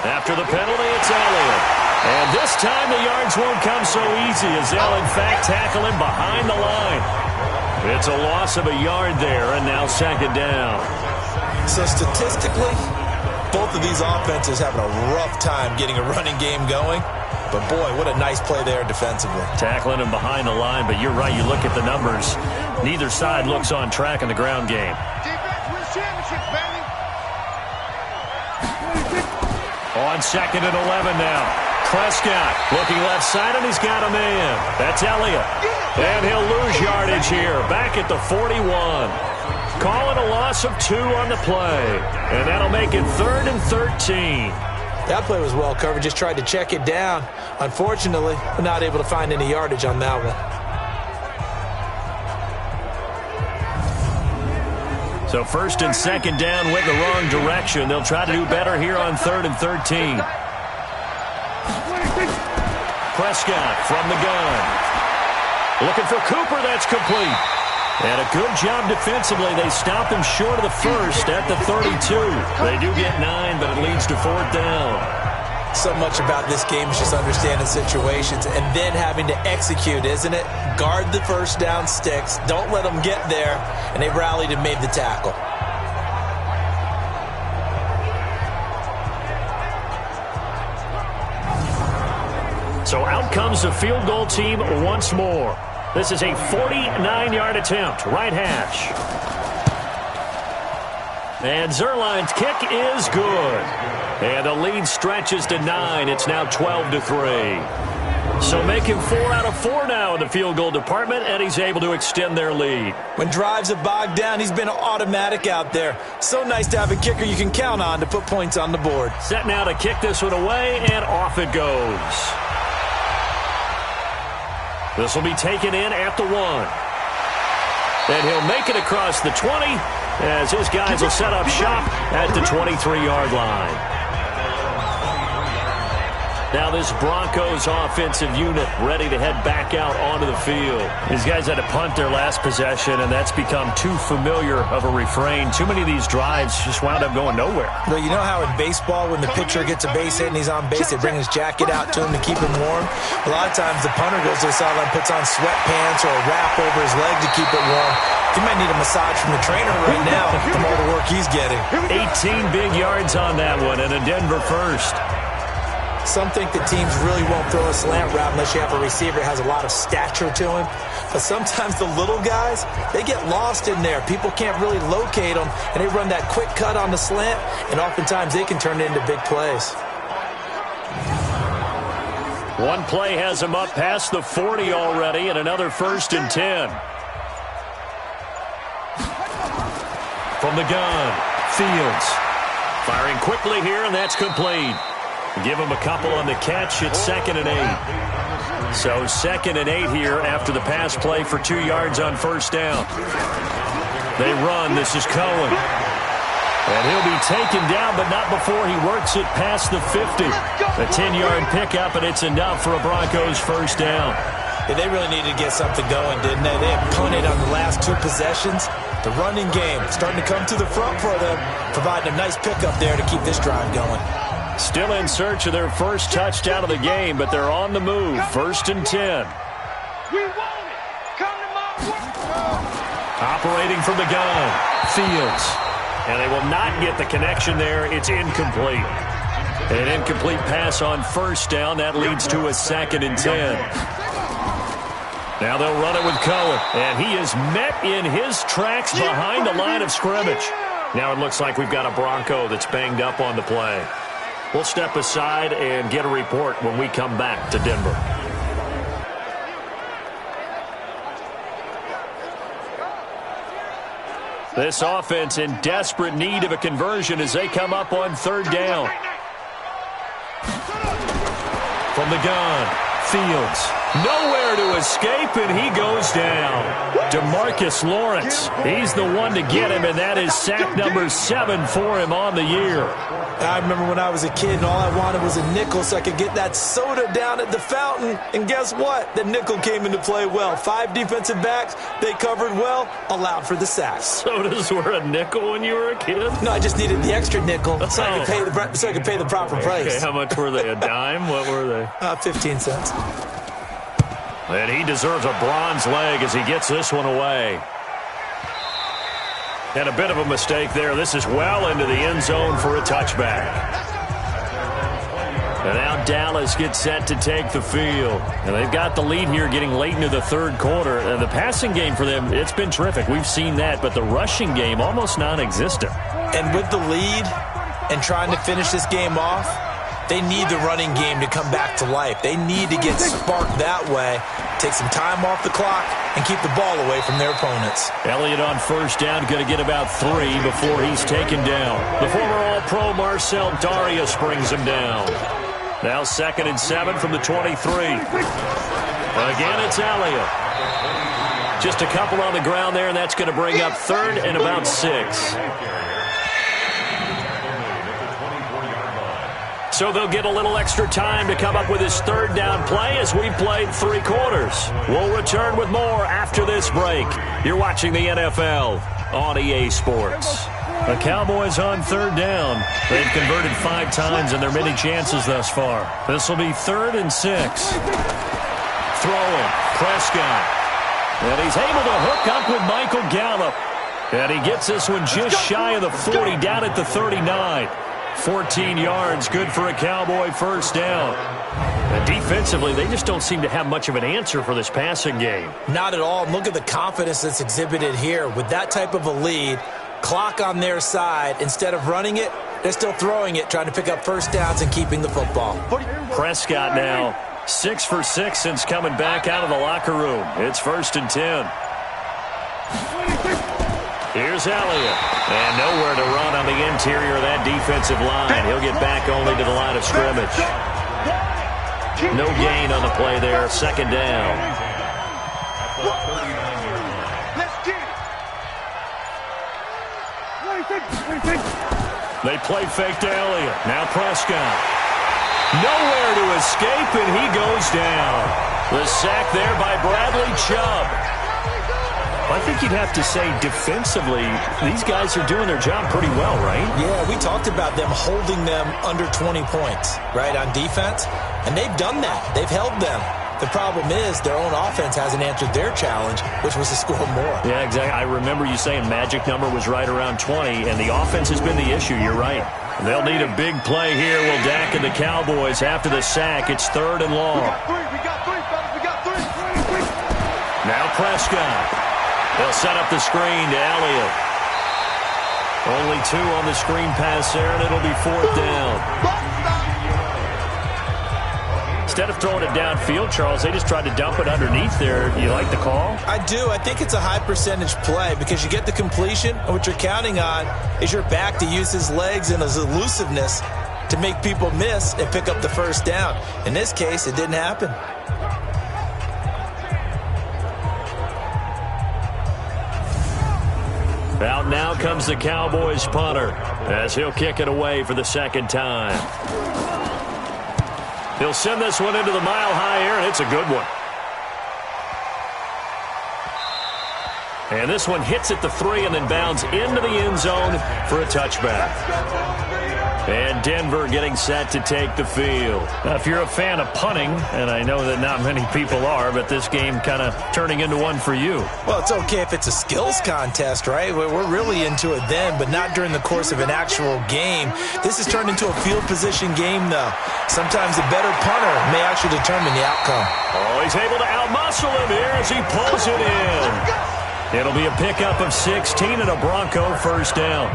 After the penalty, it's Elliott. And this time the yards won't come so easy as they'll, in fact, tackle him behind the line. It's a loss of a yard there, and now 2nd down. So statistically, both of these offenses having a rough time getting a running game going. But, boy, what a nice play there defensively. Tackling him behind the line, but you're right. You look at the numbers. Neither side looks on track in the ground game. Defense wins championships, baby. On 2nd and 11 now. Prescott looking left side, and he's got a man. That's Elliott. And he'll lose yardage here. Back at the 41. Calling a loss of 2 on the play. And that'll make it 3rd and 13. That play was well covered. Just tried to check it down. Unfortunately, we're not able to find any yardage on that one. So 1st and 2nd down went the wrong direction. They'll try to do better here on 3rd and 13. Prescott from the gun. Looking for Cooper. That's complete. And a good job defensively. They stop him short of the 1st at the 32. They do get 9, but it leads to 4th down. So much about this game is just understanding situations and then having to execute, isn't it? Guard the first down sticks. Don't let them get there. And they rallied and made the tackle. So out comes the field goal team once more. This is a 49-yard attempt, right hash. And Zerline's kick is good. And the lead stretches to 9. It's now 12-3. So make him 4 out of 4 now in the field goal department, and he's able to extend their lead. When drives have bogged down, he's been automatic out there. So nice to have a kicker you can count on to put points on the board. Set now to kick this one away, and off it goes. This will be taken in at the 1. And he'll make it across the 20 as his guys will set up shop at the 23-yard line. Now this Broncos offensive unit ready to head back out onto the field. These guys had to punt their last possession, and that's become too familiar of a refrain. Too many of these drives just wound up going nowhere. Well, you know how in baseball when the pitcher gets a base hit and he's on base, they bring his jacket out to him to keep him warm? A lot of times the punter goes to the sideline, puts on sweatpants or a wrap over his leg to keep it warm. He might need a massage from the trainer right now from all the work he's getting. 18 big yards on that one, and a Denver first. Some think that teams really won't throw a slant route unless you have a receiver that has a lot of stature to him. But sometimes the little guys, they get lost in there. People can't really locate them, and they run that quick cut on the slant, and oftentimes they can turn it into big plays. One play has him up past the 40 already, and another 1st and 10. From the gun, Fields. Firing quickly here, and that's complete. Give him a couple on the catch. It's 2nd and 8. So 2nd and 8 here after the pass play for 2 yards on 1st down. They run. This is Cohen. And he'll be taken down, but not before he works it past the 50. A 10-yard pickup, and it's enough for a Broncos 1st down. Yeah, they really needed to get something going, didn't they? They had punted on the last 2 possessions. The running game starting to come to the front for them, providing a nice pickup there to keep this drive going. Still in search of their first touchdown of the game, but they're on the move. 1st and 10. We want it. Come to my work. Operating from the gun, Fields. And they will not get the connection there. It's incomplete. An incomplete pass on 1st down. That leads to a 2nd and 10. Now they'll run it with Cohen. And he is met in his tracks behind the line of scrimmage. Now it looks like we've got a Bronco that's banged up on the play. We'll step aside and get a report when we come back to Denver. This offense in desperate need of a conversion as they come up on 3rd down. From the gun, Fields. Nowhere to escape, and he goes down. DeMarcus Lawrence, he's the one to get him, and that is sack number 7 for him on the year. I remember when I was a kid and all I wanted was a nickel so I could get that soda down at the fountain. And guess what? The nickel came into play well. 5 defensive backs, they covered well, allowed for the sacks. Sodas were a nickel when you were a kid? No, I just needed the extra nickel so I could pay the proper price. Okay, how much were they? A dime? What were they? 15 cents. And he deserves a bronze leg as he gets this one away. And a bit of a mistake there. This is well into the end zone for a touchback. And now Dallas gets set to take the field. And they've got the lead here getting late into the 3rd quarter. And the passing game for them, it's been terrific. We've seen that. But the rushing game, almost non-existent. And with the lead and trying to finish this game off, they need the running game to come back to life. They need to get sparked that way, take some time off the clock, and keep the ball away from their opponents. Elliott on 1st down, going to get about 3 before he's taken down. The former All-Pro Marcel Darius brings him down. Now 2nd and 7 from the 23. Again, it's Elliott. Just a couple on the ground there, and that's going to bring up 3rd and about 6. So they'll get a little extra time to come up with his 3rd down play as we've played 3 quarters. We'll return with more after this break. You're watching the NFL on EA Sports. The Cowboys on 3rd down. They've converted 5 times in their many chances thus far. This will be 3rd and 6. Throwing, Prescott. And he's able to hook up with Michael Gallup. And he gets this one just shy of the 40, down at the 39. 14 yards, good for a Cowboy 1st down. And defensively, they just don't seem to have much of an answer for this passing game. Not at all. Look at the confidence that's exhibited here. With that type of a lead, clock on their side, instead of running it, they're still throwing it, trying to pick up 1st downs and keeping the football. Prescott now 6 for 6 since coming back out of the locker room. It's 1st and 10. Here's Elliott. And nowhere to run on the interior of that defensive line. He'll get back only to the line of scrimmage. No gain on the play there. 2nd down. They play fake to Elliott. Now Prescott. Nowhere to escape, and he goes down. The sack there by Bradley Chubb. I think you'd have to say defensively, these guys are doing their job pretty well, right? Yeah, we talked about them holding them under 20 points, right, on defense. And they've done that. They've held them. The problem is their own offense hasn't answered their challenge, which was to score more. Yeah, exactly. I remember you saying magic number was right around 20, and the offense has been the issue. You're right. They'll need a big play here. Will Dak and the Cowboys after the sack. It's 3rd and long. We got 3, fellas. We got 3. Now Prescott. They'll set up the screen to Elliott. Only 2 on the screen pass there, and it'll be 4th down. Instead of throwing it downfield, Charles, they just tried to dump it underneath there. You like the call? I do. I think it's a high percentage play because you get the completion, and what you're counting on is your back to use his legs and his elusiveness to make people miss and pick up the first down. In this case, it didn't happen. Out now comes the Cowboys punter as he'll kick it away for the second time. He'll send this one into the mile-high air, and it's a good one. And this one hits at the 3 and then bounds into the end zone for a touchback. And Denver getting set to take the field. Now, if you're a fan of punting, and I know that not many people are, but this game kind of turning into one for you. Well, it's okay if it's a skills contest, right? We're really into it then, but not during the course of an actual game. This has turned into a field position game, though. Sometimes a better punter may actually determine the outcome. Oh, he's able to outmuscle him here as he pulls it in. It'll be a pickup of 16 and a Bronco first down.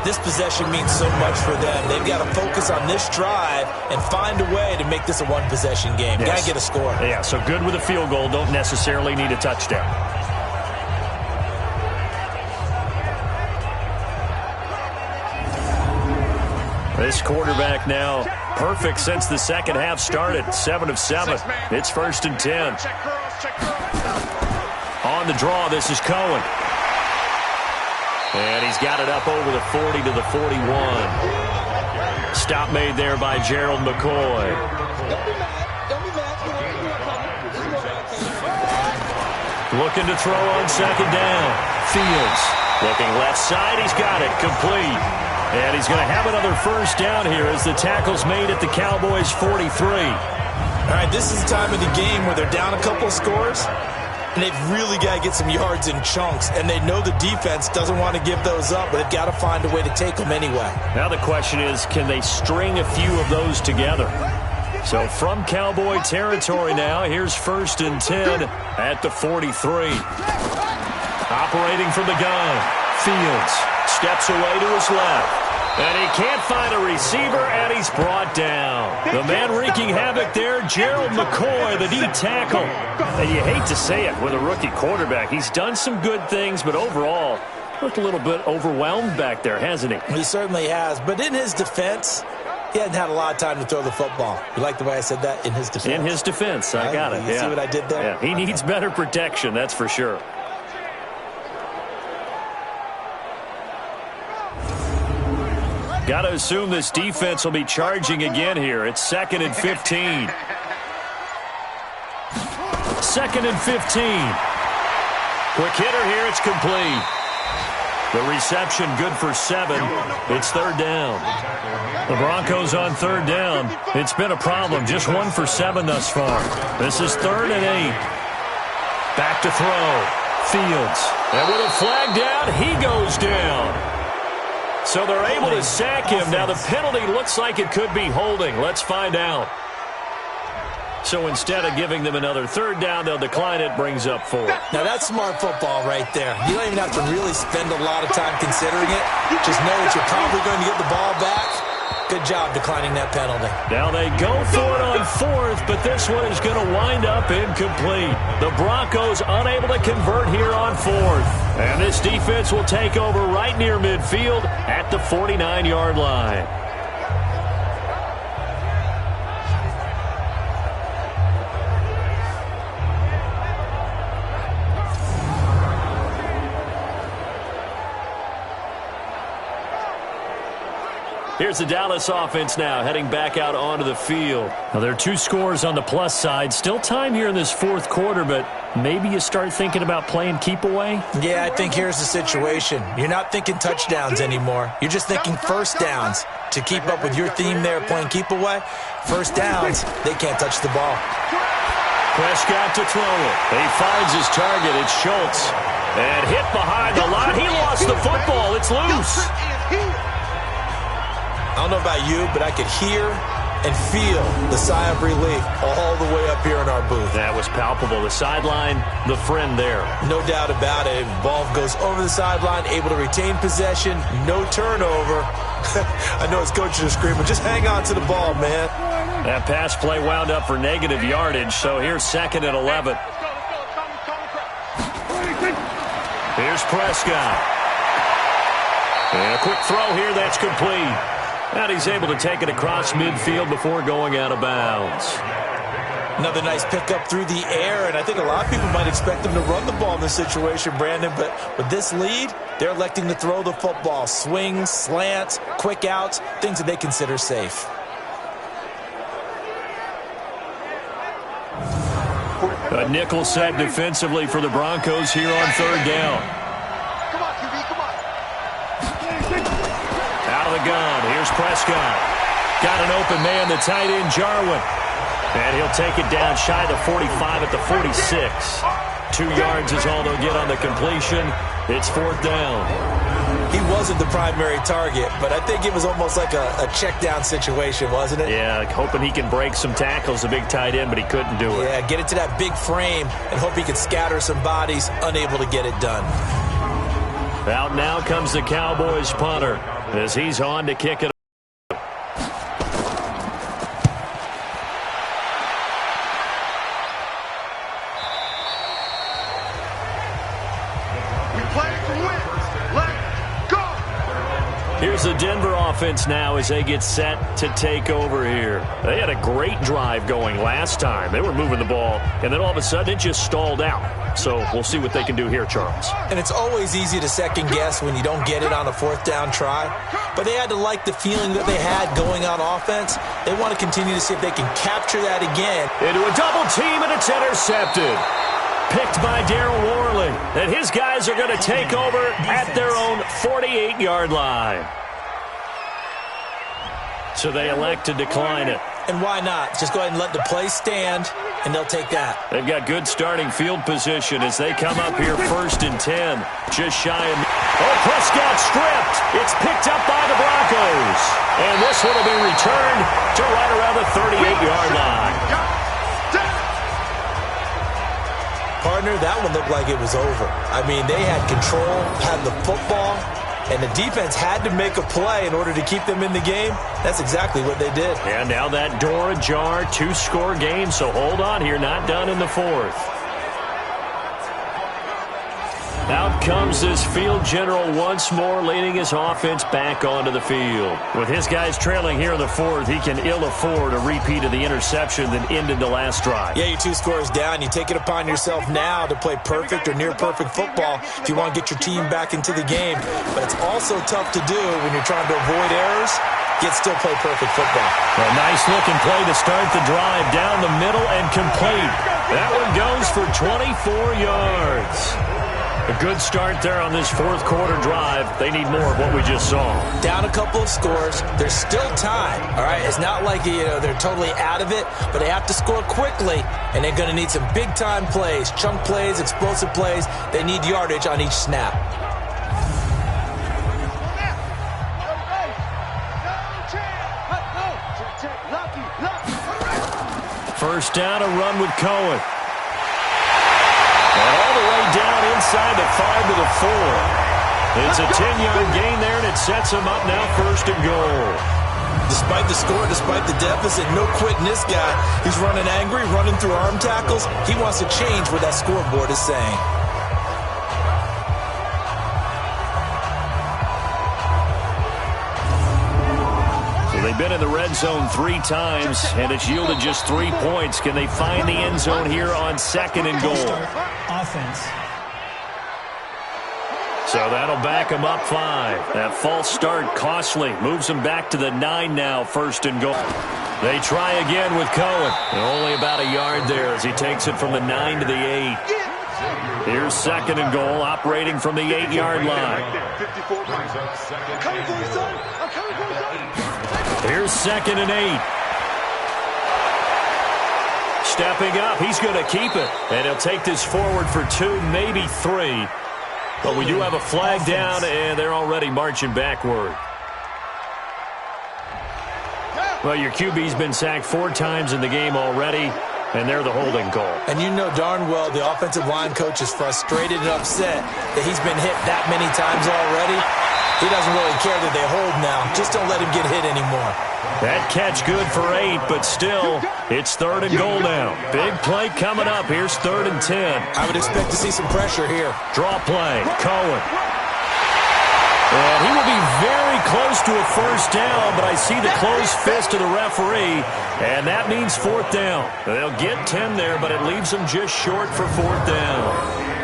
This possession means so much for them. They've got to focus on this drive and find a way to make this a one-possession game. Yes. Got to get a score. Yeah, so good with a field goal. Don't necessarily need a touchdown. This quarterback now perfect since the second half started. 7 of 7. It's 1st and 10. On the draw, this is Cohen. And he's got it up over the 40 to the 41. Stop made there by Gerald McCoy. Looking to throw on second down. Fields looking left side. He's got it complete. And he's going to have another first down here as the tackle's made at the Cowboys 43. All right, this is the time of the game where they're down a couple of scores. And they've really got to get some yards in chunks. And they know the defense doesn't want to give those up, but they've got to find a way to take them anyway. Now the question is, can they string a few of those together? So from Cowboy territory now, here's 1st and 10 at the 43. Operating from the gun, Fields steps away to his left. And he can't find a receiver, and he's brought down. The man wreaking havoc there, Gerald McCoy, the D tackle. And you hate to say it with a rookie quarterback. He's done some good things, but overall, looked a little bit overwhelmed back there, hasn't he? He certainly has. But in his defense, he hadn't had a lot of time to throw the football. You like the way I said that? In his defense. In his defense, I got it. You see what I did there? Yeah, he needs better protection, that's for sure. Got to assume this defense will be charging again here. It's 2nd and 15. 2nd and 15. Quick hitter here. It's complete. The reception good for 7. It's 3rd down. The Broncos on 3rd down. It's been a problem. Just 1 for 7 thus far. This is 3rd and 8. Back to throw. Fields. And with a flag down, he goes down. So they're able to sack him. Now the penalty looks like it could be holding. Let's find out. So instead of giving them another 3rd down, they'll decline it, brings up 4. Now that's smart football right there. You don't even have to really spend a lot of time considering it. Just know that you're probably going to get the ball back. Good job declining that penalty. Now they go for it on 4th, but this one is going to wind up incomplete. The Broncos unable to convert here on 4th. And this defense will take over right near midfield at the 49-yard line. Here's the Dallas offense now, heading back out onto the field. Now, there are 2 scores on the plus side. Still time here in this 4th quarter, but maybe you start thinking about playing keep away? Yeah, I think here's the situation. You're not thinking touchdowns anymore. You're just thinking first downs. To keep up with your theme there, playing keep away, first downs, they can't touch the ball. Prescott to throw it. He finds his target. It's Schultz. And hit behind the line. He lost the football. It's loose. I don't know about you, but I could hear and feel the sigh of relief all the way up here in our booth. That was palpable. The sideline, the friend there. No doubt about it. Ball goes over the sideline, able to retain possession, no turnover. I know his coaches are screaming, just hang on to the ball, man. That pass play wound up for negative yardage, so here's 2nd and 11. Here's Prescott. And a quick throw here that's complete. And he's able to take it across midfield before going out of bounds. Another nice pickup through the air, and I think a lot of people might expect them to run the ball in this situation, Brandon, but with this lead, they're electing to throw the football. Swings, slants, quick outs, things that they consider safe. A nickel set defensively for the Broncos here on 3rd down. Come on, QB, come on. Out of the gun, here's Prescott. Got an open man, the tight end, Jarwin. And he'll take it down shy of the 45 at the 46. 2 yards is all they'll get on the completion. It's 4th down. He wasn't the primary target, but I think it was almost like a check down situation, wasn't it? Yeah, hoping he can break some tackles, a big tight end, but he couldn't do it. Yeah, get it to that big frame and hope he can scatter some bodies, unable to get it done. Out now comes the Cowboys punter as he's on to kick it. Here's the Denver offense now as they get set to take over here. They had a great drive going last time. They were moving the ball, and then all of a sudden it just stalled out. So we'll see what they can do here, Charles. And it's always easy to second guess when you don't get it on a 4th down try. But they had to like the feeling that they had going on offense. They want to continue to see if they can capture that again. Into a double team, and it's intercepted. Picked by Darryl Worley. And his guys are going to take over at their own 48-yard line. So they elect to decline it. And why not? Just go ahead and let the play stand, and they'll take that. They've got good starting field position as they come up here 1st and 10. Just shy of... Oh, Prescott stripped. It's picked up by the Broncos. And this one will be returned to right around the 38-yard line. Partner, that one looked like it was over. I mean, they had control, had the football, and the defense had to make a play in order to keep them in the game. That's exactly what they did. And now that door ajar, 2-score game, so hold on here, not done in the 4th. Out comes this field general once more, leading his offense back onto the field. With his guys trailing here in the 4th, he can ill afford a repeat of the interception that ended the last drive. Yeah, you're 2 scores down. You take it upon yourself now to play perfect or near-perfect football if you want to get your team back into the game. But it's also tough to do when you're trying to avoid errors, yet still play perfect football. A nice-looking play to start the drive down the middle and complete. That one goes for 24 yards. A good start there on this 4th quarter drive. They need more of what we just saw. Down a couple of scores. There's still time, all right? It's not like, they're totally out of it, but they have to score quickly, and they're going to need some big-time plays, chunk plays, explosive plays. They need yardage on each snap. First down, a run with Cohen. And all the way down inside the 5 to the 4. It's a 10-yard gain there, and it sets him up now 1st and goal. Despite the score, despite the deficit, no quitting this guy. He's running angry, running through arm tackles. He wants to change what that scoreboard is saying. They've been in the red zone 3 times, and it's yielded just 3 points. Can they find the end zone here on 2nd and goal? Offense. So that'll back them up 5. That false start costly. Moves them back to the 9 now, 1st and goal. They try again with Cohen. Only about a yard there as he takes it from the 9 to the 8. Here's 2nd and goal, operating from the 8-yard line. Here's 2nd and 8. Stepping up, he's going to keep it. And he'll take this forward for 2, maybe 3. But we do have a flag down, and they're already marching backward. Well, your QB's been sacked 4 times in the game already, and they're the holding call. And you know darn well the offensive line coach is frustrated and upset that he's been hit that many times already. He doesn't really care that they hold now. Just don't let him get hit anymore. That catch good for 8, but still, it's 3rd and goal now. Big play coming up. Here's 3rd and 10. I would expect to see some pressure here. Draw play. Cohen. And he will be very close to a first down, but I see the closed fist of the referee, and that means 4th down. They'll get 10 there, but it leaves them just short for 4th down.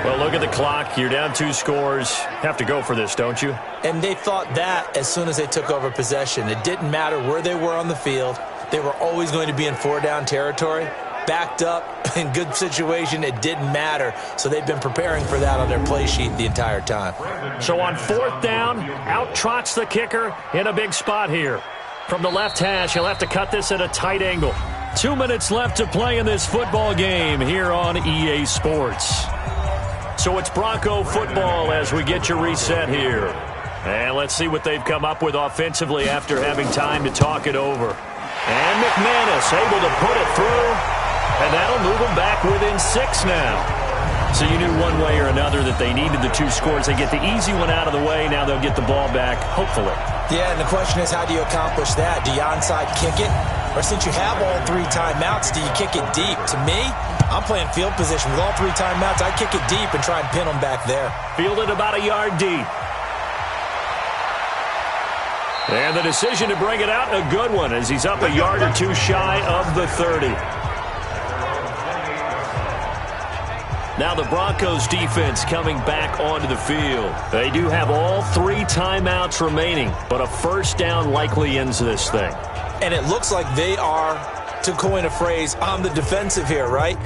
Well, look at the clock. You're down 2 scores. Have to go for this, don't you? And they thought that as soon as they took over possession. It didn't matter where they were on the field. They were always going to be in 4-down territory. Backed up, in good situation, it didn't matter. So they've been preparing for that on their play sheet the entire time. So on 4th down, out trots the kicker in a big spot here. From the left hash, he'll have to cut this at a tight angle. 2 minutes left to play in this football game here on EA Sports. So it's Bronco football as we get your reset here. And let's see what they've come up with offensively after having time to talk it over. And McManus able to put it through. And that'll move them back within 6 now. So you knew one way or another that they needed the 2 scores. They get the easy one out of the way. Now they'll get the ball back, hopefully. Yeah, and the question is, how do you accomplish that? Do you onside kick it? Or since you have all 3 timeouts, do you kick it deep? To me, I'm playing field position. With all 3 timeouts, I kick it deep and try and pin them back there. Fielded about a yard deep. And the decision to bring it out, a good one, as he's up a yard or 2 shy of the 30. Now the Broncos defense coming back onto the field. They do have all 3 timeouts remaining, but a first down likely ends this thing. And it looks like they are, to coin a phrase, on the defensive here, right?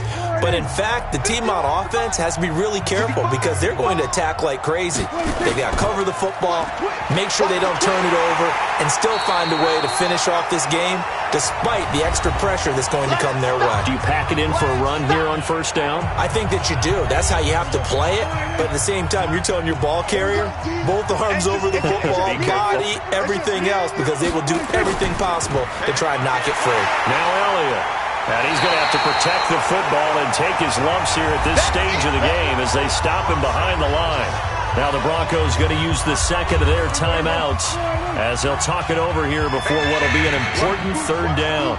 But in fact, the team on offense has to be really careful because they're going to attack like crazy. They've got to cover the football, make sure they don't turn it over, and still find a way to finish off this game despite the extra pressure that's going to come their way. Do you pack it in for a run here on first down? I think that you do. That's how you have to play it. But at the same time, you're telling your ball carrier, both arms over the football, body, everything else, because they will do everything possible to try and knock it free. Now Elliott. And he's going to have to protect the football and take his lumps here at this stage of the game as they stop him behind the line. Now the Broncos going to use the second of their timeouts as they'll talk it over here before what will be an important 3rd down.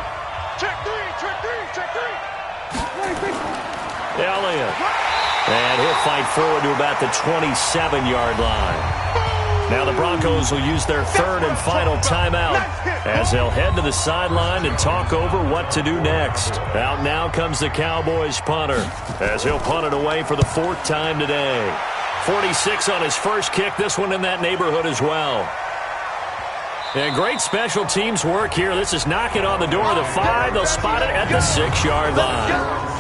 Check 3, check 3, check 3. Elliott. And he'll fight forward to about the 27-yard line. Now the Broncos will use their 3rd and final timeout as they'll head to the sideline and talk over what to do next. Out now comes the Cowboys punter as he'll punt it away for the 4th time today. 46 on his first kick, this one in that neighborhood as well. And great special teams work here. This is knocking on the door of the 5. They'll spot it at the 6-yard line.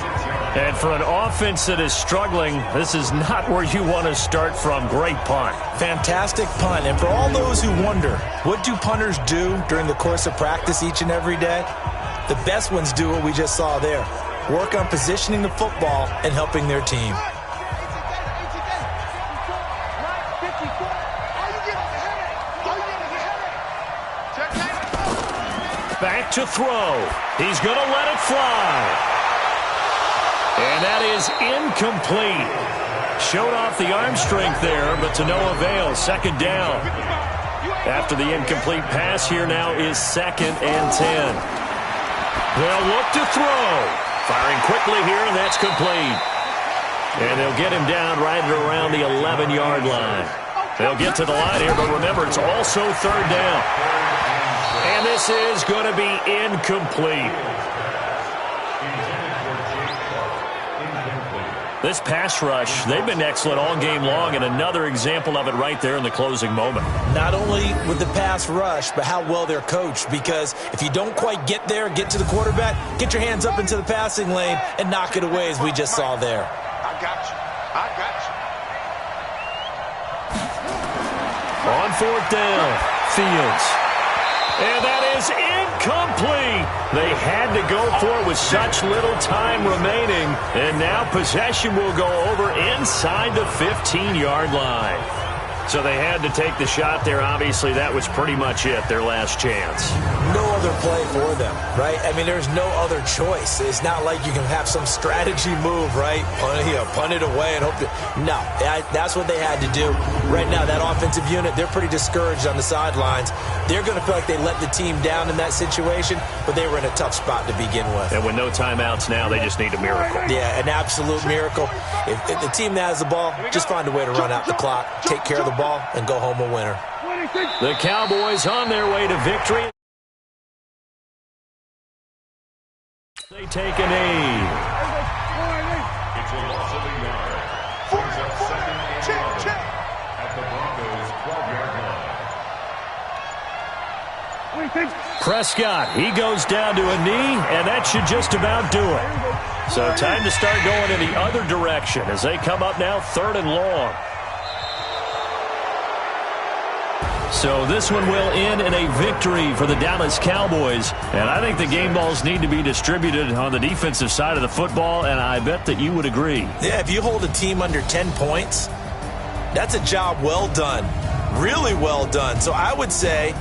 And for an offense that is struggling, this is not where you want to start from. Great punt. Fantastic punt. And for all those who wonder, what do punters do during the course of practice each and every day? The best ones do what we just saw there. Work on positioning the football and helping their team. Back to throw. He's going to let it fly. And that is incomplete. Showed off the arm strength there, but to no avail. 2nd down. After the incomplete pass, here now is 2nd and 10. They'll look to throw. Firing quickly here, and that's complete. And they'll get him down right at around the 11-yard line. They'll get to the line here, but remember, it's also 3rd down. And this is going to be incomplete. This pass rush, they've been excellent all game long, and another example of it right there in the closing moment. Not only with the pass rush, but how well they're coached, because if you don't quite get there, get to the quarterback, get your hands up into the passing lane and knock it away as we just saw there. I got you. I got you. On 4th down, Fields. And that is incomplete. They had to go for it with such little time remaining. And now possession will go over inside the 15-yard line. So they had to take the shot there. Obviously, that was pretty much it, their last chance. No other play for them, right? I mean, there's no other choice. It's not like you can have some strategy move, right? Punt it away and hope that. No, that's what they had to do. Right now, that offensive unit, they're pretty discouraged on the sidelines. They're going to feel like they let the team down in that situation, but they were in a tough spot to begin with. And with no timeouts now, they just need a miracle. Yeah, an absolute miracle. If the team that has the ball, just find a way to run out the clock, take care of the ball, and go home a winner. The Cowboys on their way to victory. They take a knee. It's a loss of a yard. Brings up 2nd and 11 at the Broncos' 12-yard line. Prescott, he goes down to a knee, and that should just about do it. So time to start going in the other direction as they come up now 3rd and long. So this one will end in a victory for the Dallas Cowboys. And I think the game balls need to be distributed on the defensive side of the football, and I bet that you would agree. Yeah, if you hold a team under 10 points, that's a job well done. Really well done. So I would say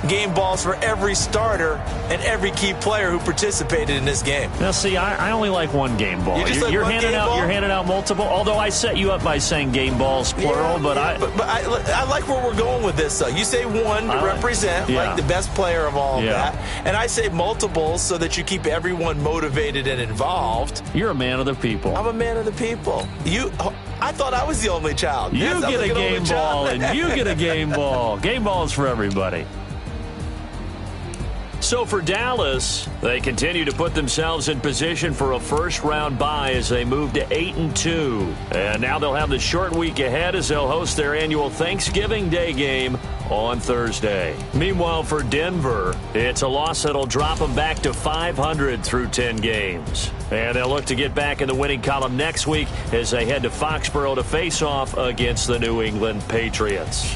game balls for every starter and every key player who participated in this game. Now, see, I only like one game ball. You're handing out multiple. Although I set you up by saying game balls plural, but I like where we're going with this. Though you say one to represent like the best player of all of that, and I say multiples so that you keep everyone motivated and involved. You're a man of the people. I'm a man of the people. I thought I was the only child. You get a game ball, and you get a game ball. Game balls for everybody. So for Dallas, they continue to put themselves in position for a first-round bye as they move to 8-2. And now they'll have the short week ahead as they'll host their annual Thanksgiving Day game on Thursday. Meanwhile, for Denver, it's a loss that'll drop them back to 500 through 10 games. And they'll look to get back in the winning column next week as they head to Foxborough to face off against the New England Patriots.